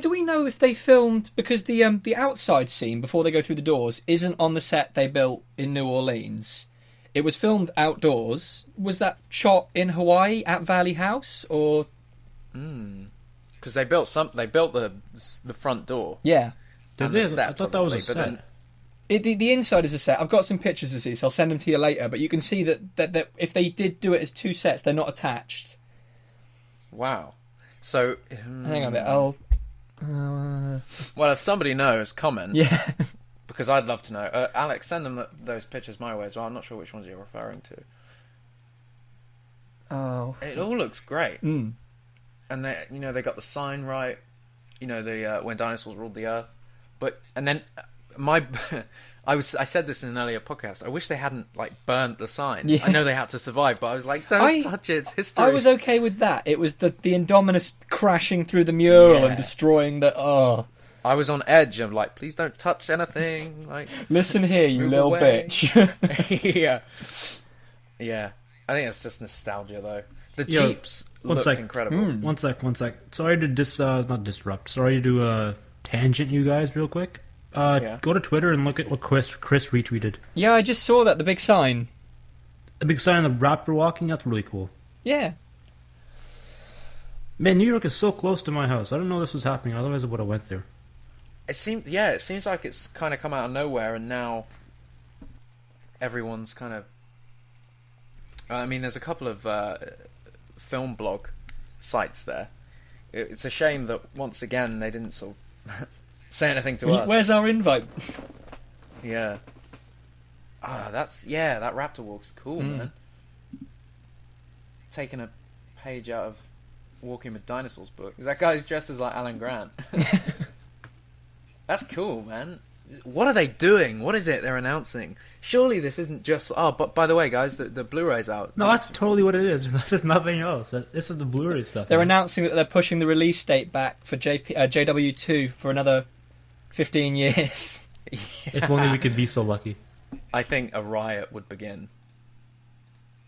Do we know if they filmed, because the outside scene before they go through the doors isn't on the set they built in New Orleans? It was filmed outdoors. Was that shot in Hawaii at Valley House or? Because they built the front door. Yeah, and the steps, I thought that was a set. The inside is a set. I've got some pictures to see, so I'll send them to you later. But you can see that if they did do it as two sets, they're not attached. Wow. So Hang on a bit. I'll. well, if somebody knows, comment. Yeah. Because I'd love to know. Alex, send them those pictures my way as well. I'm not sure which ones you're referring to. Oh. It all looks great. Mm. And they got the sign right. The when dinosaurs ruled the earth. And then I said this in an earlier podcast. I wish they hadn't burnt the sign. Yeah. I know they had to survive, but I was like, don't touch it. It's history. I was okay with that. It was the Indominus crashing through the mural and destroying the. Oh. I was on edge. I'm like, please don't touch anything. Listen here, you little bitch. Yeah. Yeah. I think it's just nostalgia, though. The Jeeps looked incredible. One sec. Sorry to not disrupt. Sorry to do a tangent, you guys, real quick. Go to Twitter and look at what Chris retweeted. Yeah, I just saw that, the big sign. The big sign of the raptor walking, that's really cool. Yeah. Man, New York is so close to my house. I don't know this was happening, otherwise I would have went there. It seems like it's kind of come out of nowhere, and now everyone's kind of... there's a couple of film blog sites there. It's a shame that, once again, they didn't sort of say anything to us. Where's our invite? Yeah. That Raptor walk's cool, man. Taking a page out of Walking with Dinosaurs book. That guy's dressed as Alan Grant. That's cool, man. What are they doing? What is it they're announcing? Surely this isn't just... Oh, but by the way, guys, the Blu-ray's out. No, that's totally what it is. There's nothing else. This is the Blu-ray stuff. They're announcing that they're pushing the release date back for JW2 for another 15 years. Yeah. If only we could be so lucky. I think a riot would begin.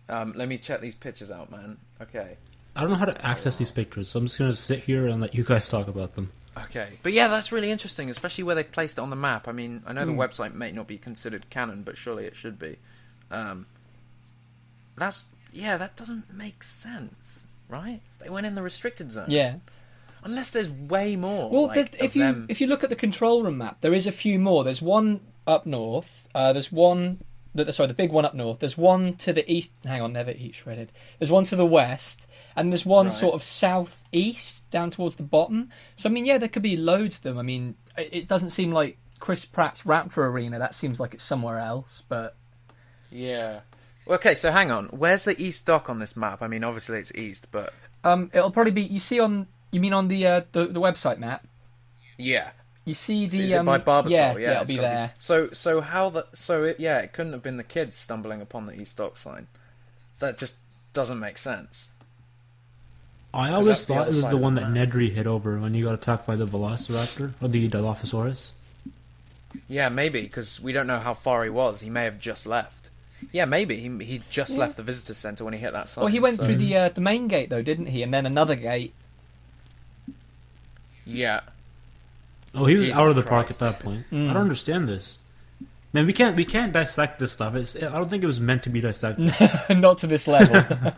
Let me check these pictures out, man. Okay. I don't know how to access these pictures, so I'm just going to sit here and let you guys talk about them. Okay. But yeah, that's really interesting, especially where they've placed it on the map. I mean, I know the website may not be considered canon, but surely it should be. That doesn't make sense, right? They went in the restricted zone. Yeah. Unless there's way more. Well, if you look at the control room map, there is a few more. There's one up north. There's one... the big one up north. There's one to the east... Hang on, never eat shredded. There's one to the west. And there's one sort of southeast, down towards the bottom. So, there could be loads of them. It doesn't seem like Chris Pratt's Raptor Arena. That seems like it's somewhere else, but... Yeah. Okay, so hang on. Where's the east dock on this map? Obviously it's east, but... It'll probably be... You mean on the website map? Yeah. You see the... Is it by Barbasol? Yeah, it'll be there. It couldn't have been the kids stumbling upon the east dock sign. That just doesn't make sense. I always thought it was the one that Nedry hit over when he got attacked by the Velociraptor, or the Dilophosaurus. Yeah, maybe, because we don't know how far he was. He may have just left. Yeah, maybe. He just left the visitor centre when he hit that sign. Well, he went through the main gate, though, didn't he? And then another gate. Yeah. Oh, he was out of the park at that point. I don't understand this. Man, we can't dissect this stuff. I don't think it was meant to be dissected. Not to this level.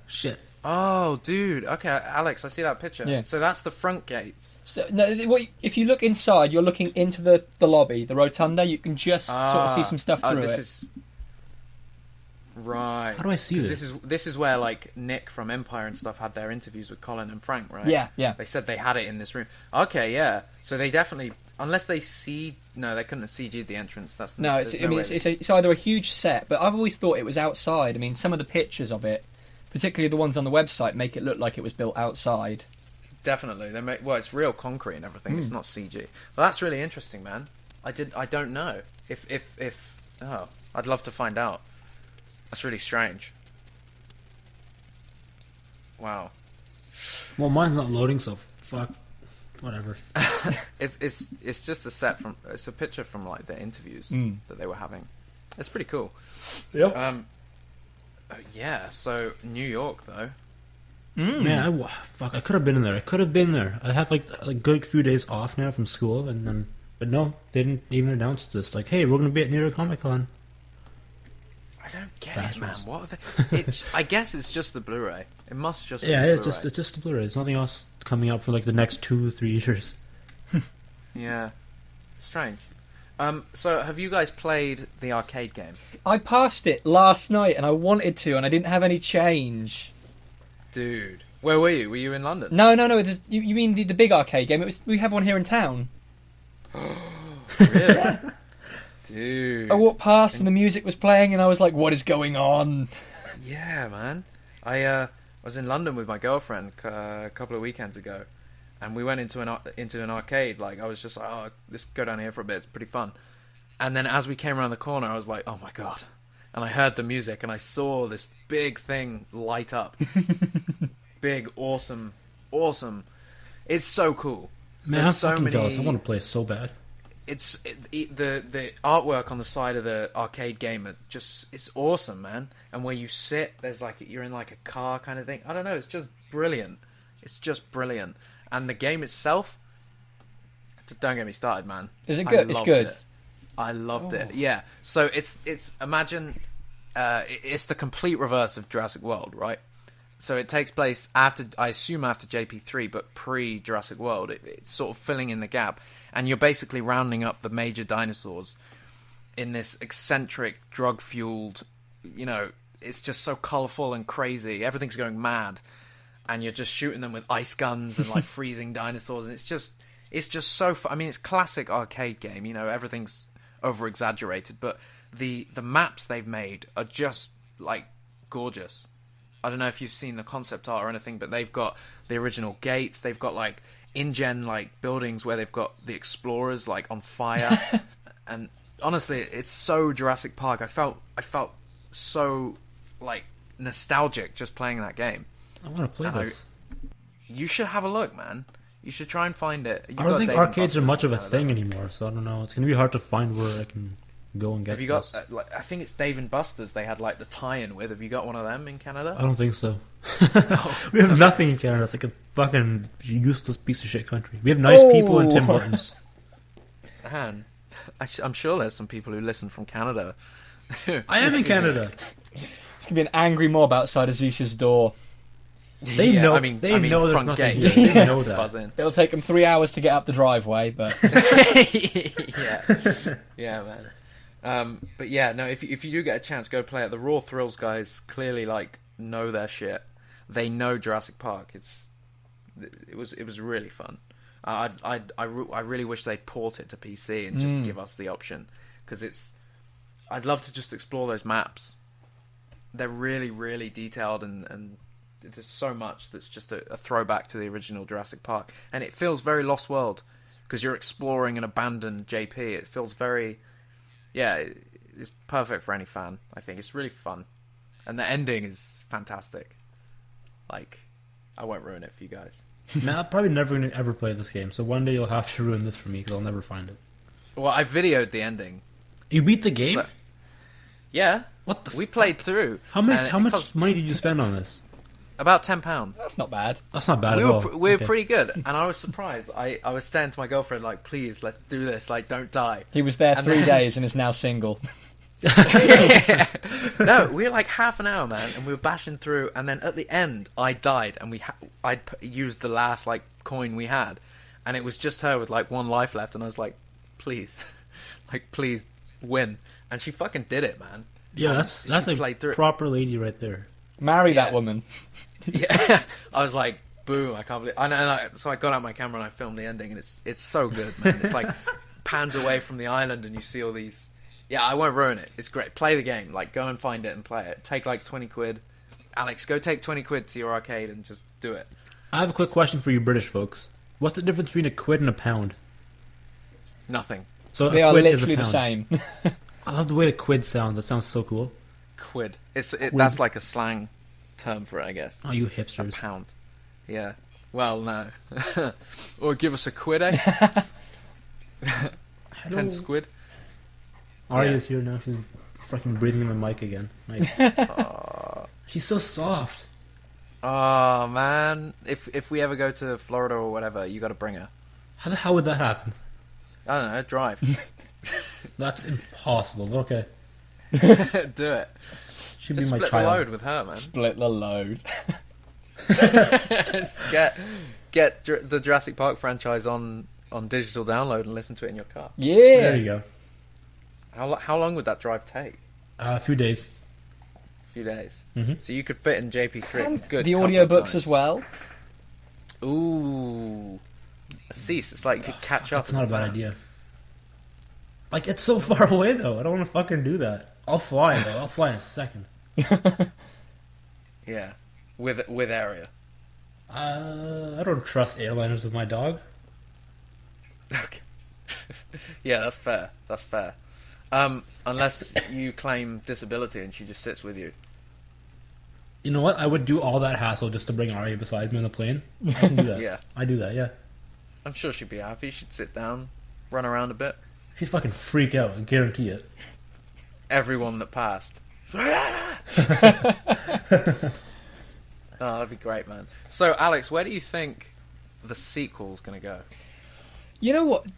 Shit. Oh, dude. Okay, Alex, I see that picture. Yeah. So that's the front gates. So if you look inside, you're looking into the lobby, the rotunda. You can just sort of see some stuff through it. Right. How do I see this? This is where Nick from Empire and stuff had their interviews with Colin and Frank, right? Yeah. They said they had it in this room. Okay, yeah. So they definitely, unless they no, they couldn't have CG'd the entrance. It's either a huge set, but I've always thought it was outside. Some of the pictures of it, particularly the ones on the website, make it look like it was built outside. Definitely, it's real concrete and everything. It's not CG. Well, that's really interesting, man. I don't know I'd love to find out. That's really strange. Wow. Well, mine's not loading, so fuck. Whatever. It's just it's a picture from the interviews that they were having. It's pretty cool. Yep. Yeah. So New York though. Man, I could have been in there. I have a good few days off now from school, but no, they didn't even announce this. Hey, we're gonna be at New York Comic Con. I don't get it, man. What are they? I guess it's just the Blu-ray. It must just be it's just the Blu-ray. There's nothing else coming up for the next 2-3 years. Yeah, strange. So have you guys played the arcade game? I passed it last night, and I wanted to, and I didn't have any change. Dude, Where were you? Were you in London? No. You mean the big arcade game? We have one here in town. Really? Dude. I walked past and the music was playing, and I was like, "What is going on?" Yeah, man. I was in London with my girlfriend a couple of weekends ago, and we went into an arcade. Like, I was just like, "Oh, let's go down here for a bit. It's pretty fun." And then as we came around the corner, I was like, "Oh my god!" And I heard the music, and I saw this big thing light up. Big, awesome. It's so cool. Man, There's I'm fucking jealous. I want to play so bad. The artwork on the side of the arcade game, it's awesome, man. And where you sit, there's like, you're in like a car kind of thing. I don't know, it's just brilliant. And the game itself, don't get me started, man. Is it good? It's good. I loved it. Yeah. So it's imagine it's the complete reverse of Jurassic World, right? So it takes place after JP3, but pre Jurassic World. It's sort of filling in the gap. And you're basically rounding up the major dinosaurs in this eccentric, drug-fueled, it's just so colourful and crazy. Everything's going mad. And you're just shooting them with ice guns and, like, freezing dinosaurs. And it's just so fun. I mean, it's classic arcade game. Everything's over-exaggerated. But the maps they've made are just, like, gorgeous. I don't know if you've seen the concept art or anything, but they've got the original gates. They've got, like, in-gen like buildings where they've got the explorers like on fire. And honestly, it's so Jurassic Park. I felt so like nostalgic just playing that game. I want to play this. You should have a look, man. You should try and find it. I don't think arcades are much of a thing anymore, so I don't know. It's gonna be hard to find where I can go and get. Have you got I think it's Dave and Buster's they had like the tie-in with. Have you got one of them in Canada? I don't think so. We have nothing in Canada. It's like a fucking useless piece of shit country. We have nice people in Tim Hortons. Man, I'm sure there's some people who listen from Canada. I am in Canada. It's gonna be an angry mob outside Asees' door. They know. I mean, know there's front nothing gate. here. They know that. Buzz in. It'll take them 3 hours to get up the driveway, but yeah, man. But yeah, no. If you do get a chance, go play it. The Raw Thrills guys clearly like know their shit. They know Jurassic Park. It was really fun. I really wish they'd port it to PC and just give us the option, because I'd love to just explore those maps. They're really, really detailed, and there's so much that's just a throwback to the original Jurassic Park, and it feels very Lost World because you're exploring an abandoned JP. It feels very, it's perfect for any fan. I think it's really fun, and the ending is fantastic. Like, I won't ruin it for you guys. Man, I'm probably never going to ever play this game, so one day you'll have to ruin this for me because I'll never find it. Well, I videoed the ending. You beat the game? Yeah. What the We played through. How much money did you spend on this? About £10. that's not bad. That's not bad at all. We were pretty good, and I was surprised. I was saying to my girlfriend, like, please, let's do this. Like, don't die. He was there 3 days and is now single. No, we were like half an hour, man, and we were bashing through, and then at the end, I died, and I'd used the last, like, coin we had, and it was just her with, like, 1 life left, and I was like, please, like, please, win. And she fucking did it, man. Yeah, that's a proper lady right there. Marry that woman. Yeah, I was like, boom, I can't believe. So I got out my camera and I filmed the ending, and it's so good, man. It's like pans away from the island, and you see all these. Yeah, I won't ruin it. It's great. Play the game. Like, go and find it and play it. Take like 20 quid. Alex, go take 20 quid to your arcade and just do it. I have a quick question for you British folks. What's the difference between a quid and a pound? Nothing. So they are literally the same. I love the way the quid sounds. That sounds so cool. Quid. That's like a slang term for it, I guess. Oh, you hipsters. A pound. Yeah. Well, no. Or give us a quid, eh? 10 squid. Arya's here now. She's fucking breathing in the mic again. Like, she's so soft. Oh, man. If we ever go to Florida or whatever, you got to bring her. How the hell would that happen? I don't know. Drive. That's impossible. But okay. Do it. She'd Just be my split child. the load with her, man. Split the load. Get the Jurassic Park franchise on digital download and listen to it in your car. Yeah. There you go. How long would that drive take? A few days. few days. Mm-hmm. So you could fit in JP3. And Good. the couple of audiobooks times. as well. Ooh. Asees. It's like you could catch up. That's not a bad idea. Like, it's so far away, though. I don't want to fucking do that. I'll fly, though. I'll fly in a second. Yeah. With area. I don't trust airliners with my dog. Okay. Yeah, that's fair. That's fair. Unless you claim disability and she just sits with you. You know what? I would do all that hassle just to bring Arya beside me on the plane. I can do that. Yeah. I do that, yeah. I'm sure she'd be happy. She'd sit down, run around a bit. She'd fucking freak out, I guarantee it. Everyone that passed. Oh, that'd be great, man. So, Alex, where do you think the sequel's going to go? You know what, the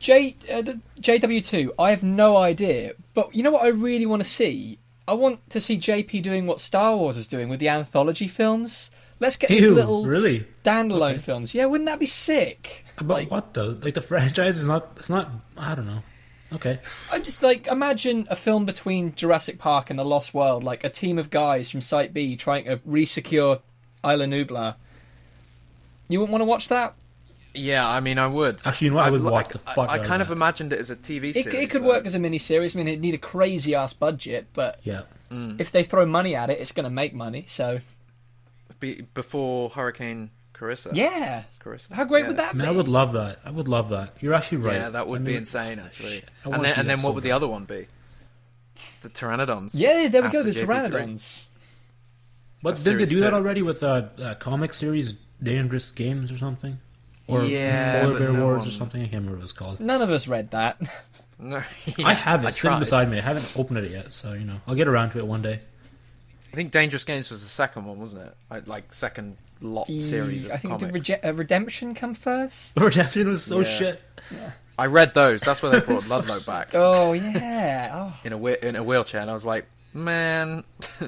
JW2, I have no idea. But you know what I really want to see? I want to see JP doing what Star Wars is doing with the anthology films. Let's get these little really? standalone films. Yeah, wouldn't that be sick? But what, though? Like, the franchise is not... It's not... I don't know. Okay. I just, like, imagine a film between Jurassic Park and The Lost World, like a team of guys from Site B trying to re-secure Isla Nublar. You wouldn't want to watch that? Yeah, I mean, I would. Actually, you know what? I would watch the fuck I out of kind of that. imagined it as a TV series. It could though. work as a mini-series. I mean, it'd need a crazy-ass budget, but Yeah. if they throw money at it, it's going to make money, so... Before Hurricane Carissa. Yeah. Carissa. How great Yeah. would that Man, be? I would love that. I would love that. You're actually right. Yeah, that would I be mean, insane, actually. I wanna see And then that what so would the bad. other one be? The Pteranodons. Yeah, there we go, after the JP3. Pteranodons. But That's did they series do that 2. already with comic series Dangerous Games or something? Or Yeah, Polar but Bear no Wars or one- something? I can't remember what it was called. None of us read that. No, I have it I sitting tried. beside me. I haven't opened it yet, so, you know. I'll get around to it one day. I think Dangerous Games was the second one, wasn't it? Like second lot series of I think comics. did Redemption come first? Redemption was so Yeah. shit. I read those. That's where they brought Ludlow back Oh, yeah. Oh. in a wheelchair, and I was like, man,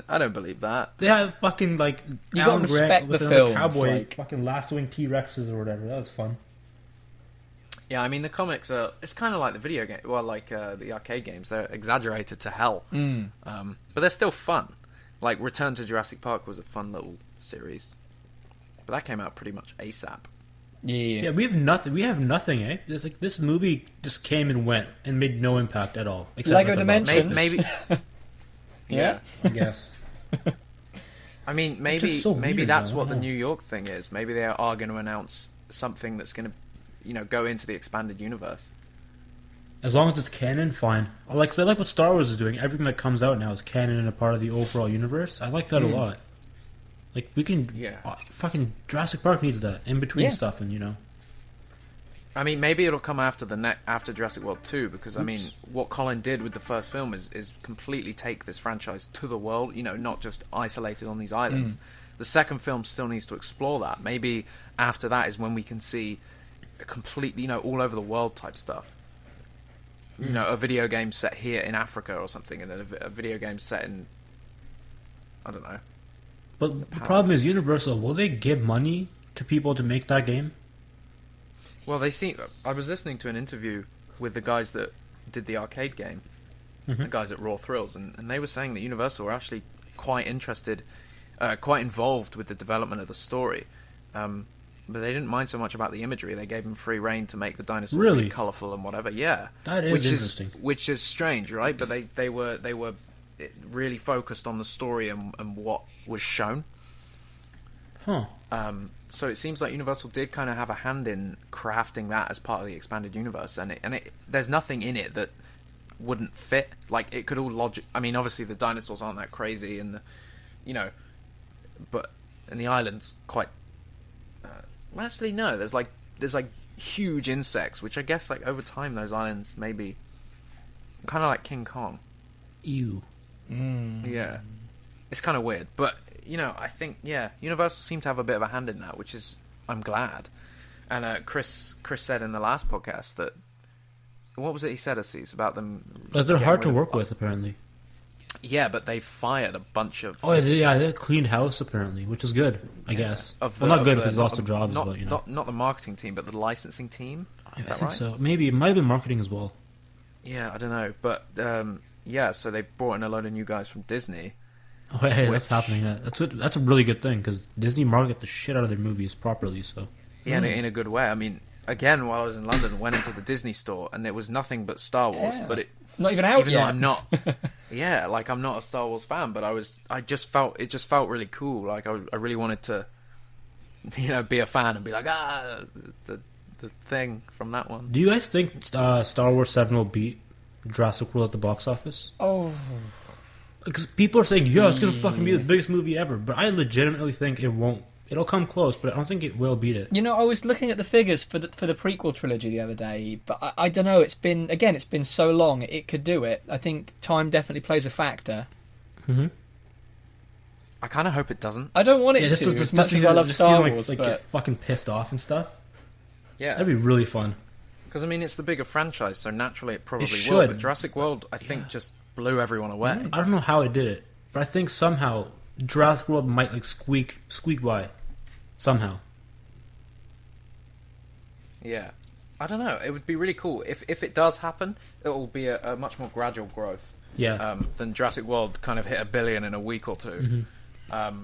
I don't believe that. They had fucking, like, You Alan gotta Grant respect with the another films, cowboy like- fucking lassoing T-Rexes or whatever. That was fun. Yeah, I mean the comics are. It's kind of like the video game. Well, like the arcade games. They're exaggerated to hell, but they're still fun. Like Return to Jurassic Park was a fun little series, but that came out pretty much ASAP. Yeah, we have nothing. We have nothing, eh? It's like this movie just came and went and made no impact at all. Except Lego for the Dimensions. Maybe. Yeah. I guess. I mean, maybe just so maybe weird, that's though, I what the don't know. New York thing is. Maybe they are going to announce something that's going to, go into the expanded universe. As long as it's canon, fine. I like what Star Wars is doing. Everything that comes out now is canon and a part of the overall universe. I like that a lot. Like we can, Yeah. fucking Jurassic Park needs that in between Yeah. stuff, and you know. I mean, maybe it'll come after after Jurassic World 2, because I mean, what Colin did with the first film is completely take this franchise to the world. Not just isolated on these islands. The second film still needs to explore that. Maybe after that is when we can see a completely, all over the world type stuff. A video game set here in Africa or something, and then a video game set in, I don't know. But the problem is Universal. Will they give money to people to make that game? Well, I was listening to an interview with the guys that did the arcade game, the guys at Raw Thrills, and they were saying that Universal were actually quite interested, quite involved with the development of the story. But they didn't mind so much about the imagery. They gave them free reign to make the dinosaurs really colourful and whatever. Yeah, That is interesting. Which is strange, right? But they were really focused on the story and what was shown. Huh. So it seems like Universal did kind of have a hand in crafting that as part of the expanded universe, and there's nothing in it that wouldn't fit. Like it could all logic. I mean, obviously the dinosaurs aren't that crazy, and but the island's quite. Well, actually, no. There's like huge insects, which I guess like over time those islands maybe kind of like King Kong. Ew. Yeah, it's kind of weird, but I think Universal seemed to have a bit of a hand in that, which is I'm glad. And Chris said in the last podcast that what was it he said, Asees, about them? But they're getting hard to rid of- work with, apparently. Yeah, but they fired a bunch of. Oh yeah, they cleaned house apparently, which is good, I guess. Of Well, not good of because lots of jobs, not, but you know. not the marketing team, but the licensing team. I Is that think right? so. Maybe it might have been marketing as well. Yeah, I don't know, but so they brought in a load of new guys from Disney. Oh, hey, that's happening. That's a really good thing because Disney market the shit out of their movies properly. So yeah, in a good way. I mean, again, while I was in London, went into the Disney store and there was nothing but Star Wars. Yeah. But it Not even out even yet. though I'm not, yeah, like I'm not a Star Wars fan, but it just felt really cool. Like I really wanted to, be a fan and be like, the thing from that one. do you guys think Star Wars 7 will beat Jurassic World at the box office? Oh, Because people are saying, yeah, it's going to fucking be the biggest movie ever. But I legitimately think it won't. It'll come close, but I don't think it will beat it. I was looking at the figures for the prequel trilogy the other day, but I don't know. It's been so long. It could do it. I think time definitely plays a factor. Mm-hmm. I kind of hope it doesn't. I don't want it to, as much as I love Star Wars. Like but get fucking pissed off and stuff. Yeah, That'd be really fun. because I mean it's the bigger franchise, so naturally it probably It will. should. But Jurassic World, I think, just blew everyone away. I don't know how it did it, but I think somehow Jurassic World might like squeak by. Somehow. Yeah, I don't know. It would be really cool if it does happen. It will be a much more gradual growth. Yeah. Than Jurassic World kind of hit 1 billion in a week or two. Mm-hmm.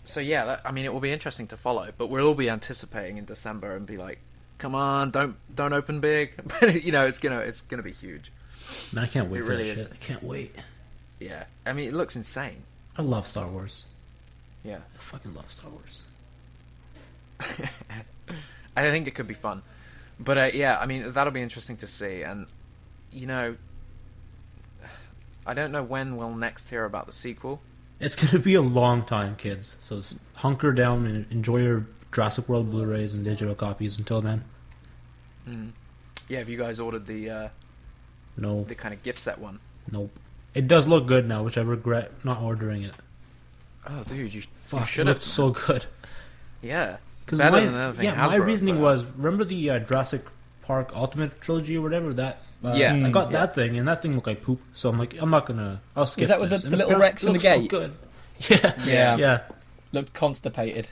So yeah, it will be interesting to follow. But we'll all be anticipating in December and be like, "Come on, don't open big." But it's gonna be huge. Man, I can't wait It for really that is. shit. I can't wait. Yeah, I mean it looks insane. I love Star Wars. Yeah, I fucking love Star Wars. I think it could be fun. But yeah, I mean that'll be interesting to see. And I don't know when we'll next hear about the sequel. It's gonna be a long time, kids. So hunker down and enjoy your Jurassic World Blu-rays and digital copies until then. Yeah, have you guys ordered the No. kind of gift set one? Nope. It does look good now, which I regret not ordering it. Oh, dude, you Fuck, it should have. looked so good. Yeah, Because better than anything. my Hasbro reasoning put was, remember the Jurassic Park Ultimate Trilogy or whatever? That Yeah. I got that thing, and that thing looked like poop. So I'm like, I'm not gonna. I'll skip. Was that with this. the And little it Rex and the looks so gate? good. Yeah, Yeah. yeah. looked constipated.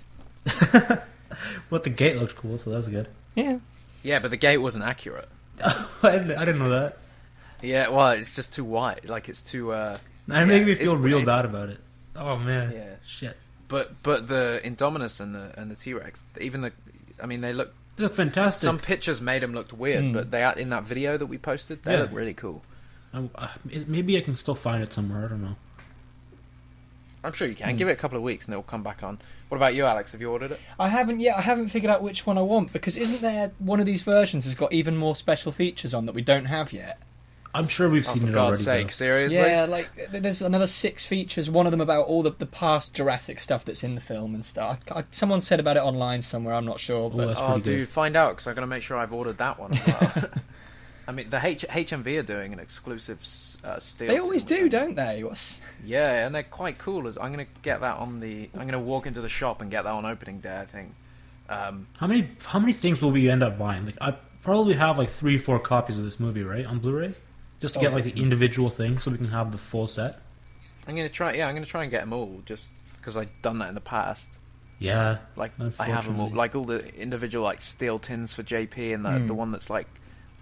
But the gate looked cool, so that's good. Yeah. Yeah, but the gate wasn't accurate. I didn't know that. Yeah, well, it's just too wide. Like it's too. That made me it's feel real weird. bad about it. Oh man. Yeah. Shit. But the Indominus and the T-Rex, even they look. They look fantastic. Some pictures made them look weird, but they in that video that we posted, they Yeah. look really cool. Maybe I can still find it somewhere. I don't know. I'm sure you can. Give it a couple of weeks and it'll come back on. What about you, Alex? Have you ordered it? I haven't yet. I haven't figured out which one I want because isn't there one of these versions has got even more special features on that we don't have yet? I'm sure we've Oh, seen for it God's already. sake, seriously? Yeah, like there's another 6 features. One of them about all the past Jurassic stuff that's in the film and stuff. Someone said about it online somewhere. I'm not sure, but that's Oh, pretty dude, good. find out because I'm going to make sure I've ordered that one as well. I mean, the HMV are doing an exclusive steal. they always to them, do, which don't they? What's... Yeah, and they're quite cool. I'm going to get that on the. I'm going to walk into the shop and get that on opening day. I think. How many things will we end up buying? Like I probably have like 3-4 copies of this movie, right, on Blu-ray, just to get like the individual things so we can have the full set. I'm going to try. Yeah, I'm going to try and get them all just because I've done that in the past. Yeah, Like I have them all, unfortunately. like all the individual like steel tins for JP and the one that's like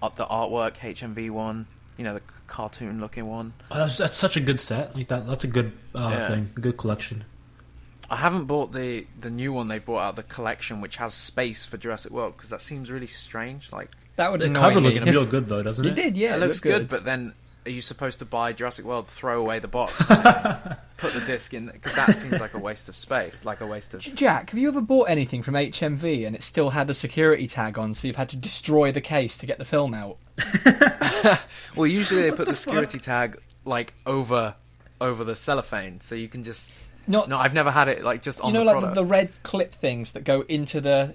up the artwork HMV one. The cartoon looking one. Oh, that's such a good set. Like that's a good thing, a good collection. I haven't bought the new one they brought out, the collection, which has space for Jurassic World, because that seems really strange. Like That would The annoy cover me. looks real good though, doesn't it? It did, yeah. it looks looked good, but then are you supposed to buy Jurassic World, throw away the box, put the disc in? Because that seems like a waste of space, like a waste of. Jack, have you ever bought anything from HMV and it still had the security tag on, so you've had to destroy the case to get the film out? Well, usually they put the security tag like over the cellophane, so you can just. Not, No, I've never had it like just on you know, the like product. the red clip things that go into the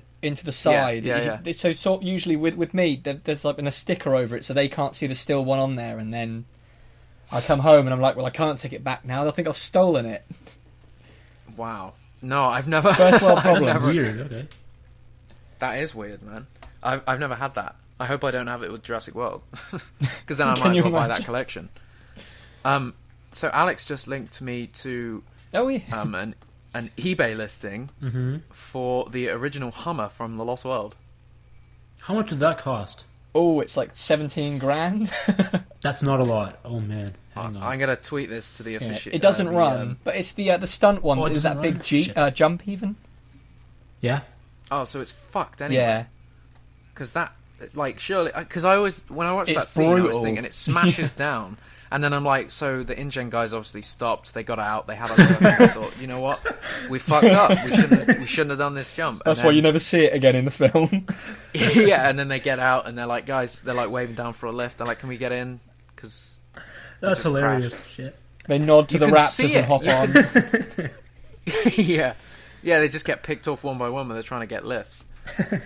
side. yeah. So usually with me, there's like been a sticker over it, so they can't see the still one on there. And then I come home and I'm like, well, I can't take it back now. They'll think I've stolen it. Wow. No, I've never. First world I've problems. never- Weird. Okay. That is weird, man. I've never had that. I hope I don't have it with Jurassic World, because then I Can might as you well buy that imagine? collection. So Alex just linked me to Oh yeah. an eBay listing for the original Hummer from The Lost World. How much did that cost? Oh, it's like 17 grand. That's not a lot. Oh man. Hang on. I'm gonna tweet this to the official. It doesn't run, but it's the stunt one. Oh, it Is that doesn't big run? jump even? Yeah. Oh, so it's fucked anyway. Yeah. Because that, like, surely, because I always, when I watched It's that scene, I was brutal. thinking it smashes down, and then I'm like, so the InGen guys obviously stopped. They got out. They had a look. And I thought, you know what, we fucked up. We shouldn't have done this jump. And That's why then- you never see it again in the film. yeah, and then they get out and they're like, guys, they're like waving down for a lift. They're like, can we get in? Because That's just hilarious. crashed. Shit. They nod to You the can Raptors see and it. hop You on. can yeah, they just get picked off one by one when they're trying to get lifts.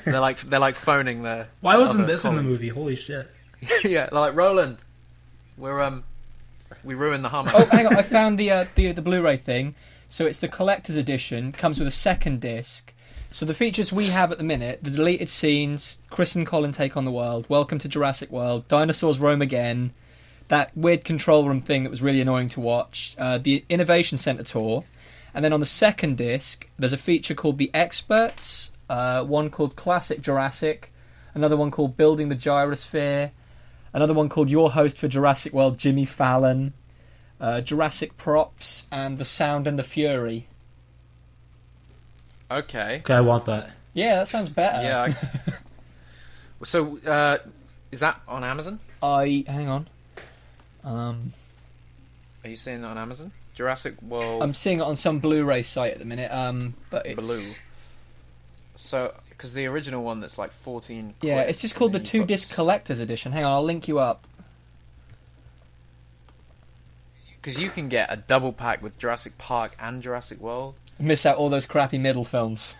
They're like phoning their. Why wasn't other this in the colleagues. movie? Holy shit. Yeah, they're like, Roland, we ruined the Hummer. Oh, hang on! I found the Blu-ray thing. So it's the collector's edition. Comes with a second disc. So the features we have at the minute: the deleted scenes, Chris and Colin take on the world, Welcome to Jurassic World, Dinosaurs Roam Again, that weird control room thing that was really annoying to watch, the Innovation Centre tour, and then on the second disc there's a feature called The Experts, one called Classic Jurassic, another one called Building the Gyrosphere, another one called Your Host for Jurassic World, Jimmy Fallon, Jurassic Props, and The Sound and the Fury. Okay. Okay, I want that. Yeah, that sounds better. Yeah. So, is that on Amazon? Hang on. Are you seeing that on Amazon? Jurassic World I'm seeing it on some Blu-ray site at the minute. But it's Blue. So, because the original one that's like 14. yeah, quid, it's just called the and then you've got 2-disc collector's edition. Hang on, I'll link you up. Because you can get a double pack with Jurassic Park and Jurassic World. Miss out all those crappy middle films.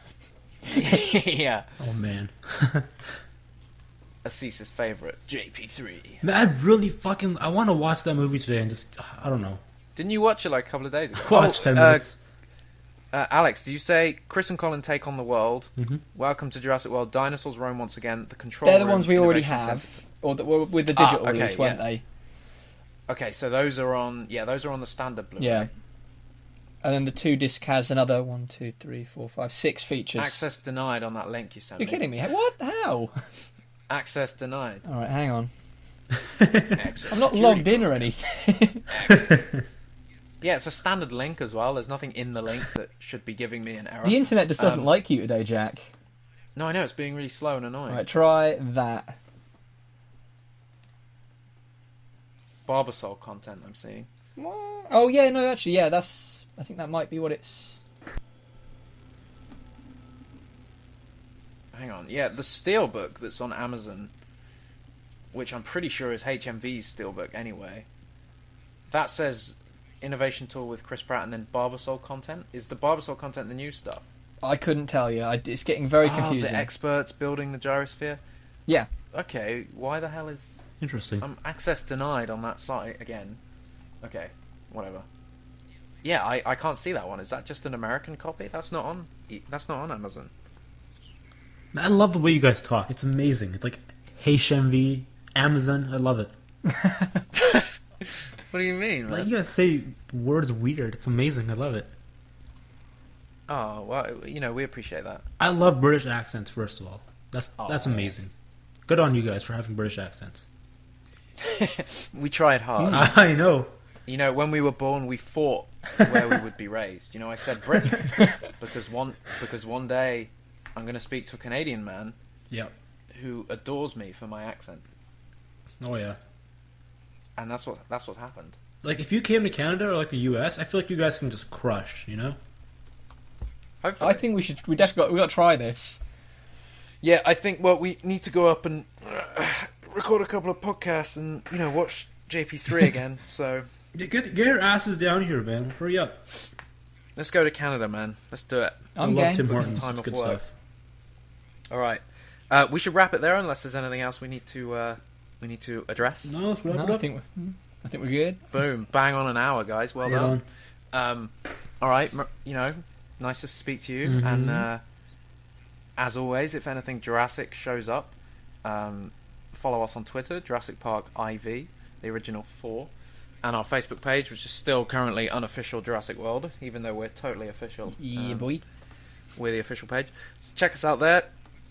Yeah. Oh man. Asees' favourite, JP3. Man, I want to watch that movie today and just, I don't know. Didn't you watch it like a couple of days ago? Watch 10 minutes. Alex, do you say Chris and Colin take on the world? Mm-hmm. Welcome to Jurassic World. Dinosaurs roam once again. The control They're the room, ones we already Innovation have, Centre. or that were with the digital okay, release, weren't yeah. they? Okay, so those are on. Yeah, those are on the standard Blu-ray. Yeah. And then the 2-disc has another 1, 2, 3, 4, 5, 6 features. Access denied on that link you sent You're me. kidding me? What? How? Access denied. All right, hang on. Access I'm not security logged in or problem. anything. Access. Yeah, it's a standard link as well. There's nothing in the link that should be giving me an error. The internet just doesn't like you today, Jack. No, I know, it's being really slow and annoying. All right, try that. Barbasol content I'm seeing. Oh yeah, no, actually, yeah, that's. I think that might be what it's. Hang on. Yeah, the Steelbook that's on Amazon, which I'm pretty sure is HMV's Steelbook anyway, that says Innovation Tour with Chris Pratt and then Barbasol content. Is the Barbasol content the new stuff? I couldn't tell you. It's getting very Oh, confusing. the experts building the gyrosphere? Yeah. Okay, why the hell is... Interesting. access denied on that site again. Okay, whatever. Yeah, I can't see that one. Is that just an American copy? That's not on Amazon. Man, I love the way you guys talk. It's amazing. It's like HMV, Amazon. I love it. What do you mean, Like man? you guys say words weird. It's amazing. I love it. Oh, well, we appreciate that. I love British accents. First of all, that's amazing. Good on you guys for having British accents. We tried hard. I know. When we were born, we fought where we would be raised. I said Britain because one day I'm going to speak to a Canadian man Yep. who adores me for my accent, Oh yeah. and that's what's happened. Like if you came to Canada or like the US, I feel like you guys can just crush. Hopefully. I think we definitely got to try this. Yeah, I think. Well, we need to go up and record a couple of podcasts and watch JP3 again. So Get your asses down here, man. Hurry up. let's go to Canada, man. Let's do it. I I'm love game. Tim Book some Hortons. time It's off good work. stuff. All right. We should wrap it there, unless there's anything else we need to address. No, let's wrap No, it I up. think we're good. Boom, bang on an hour, guys. Well Right done. All right. Nice to speak to you. Mhm. And as always, if anything Jurassic shows up, follow us on Twitter, Jurassic Park IV, the original 4, and our Facebook page, which is still currently unofficial Jurassic World, even though we're totally official. Yeah, boy. We're the official page. So check us out there.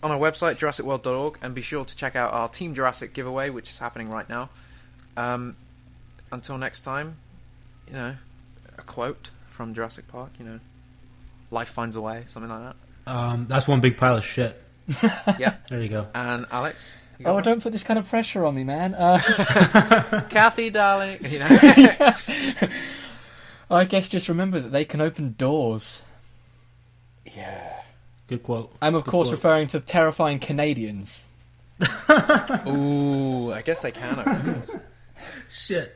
on our website, JurassicWorld.org, and be sure to check out our Team Jurassic giveaway, which is happening right now. Until next time, a quote from Jurassic Park, life finds a way, something like that. That's one big pile of shit. Yeah. There you go. And Alex? Oh, don't put this kind of pressure on me, man. Kathy, darling. I guess just remember that they can open doors. Yeah. Good quote. I'm, of course, referring to terrifying Canadians. Ooh, I guess they can open doors. Shit.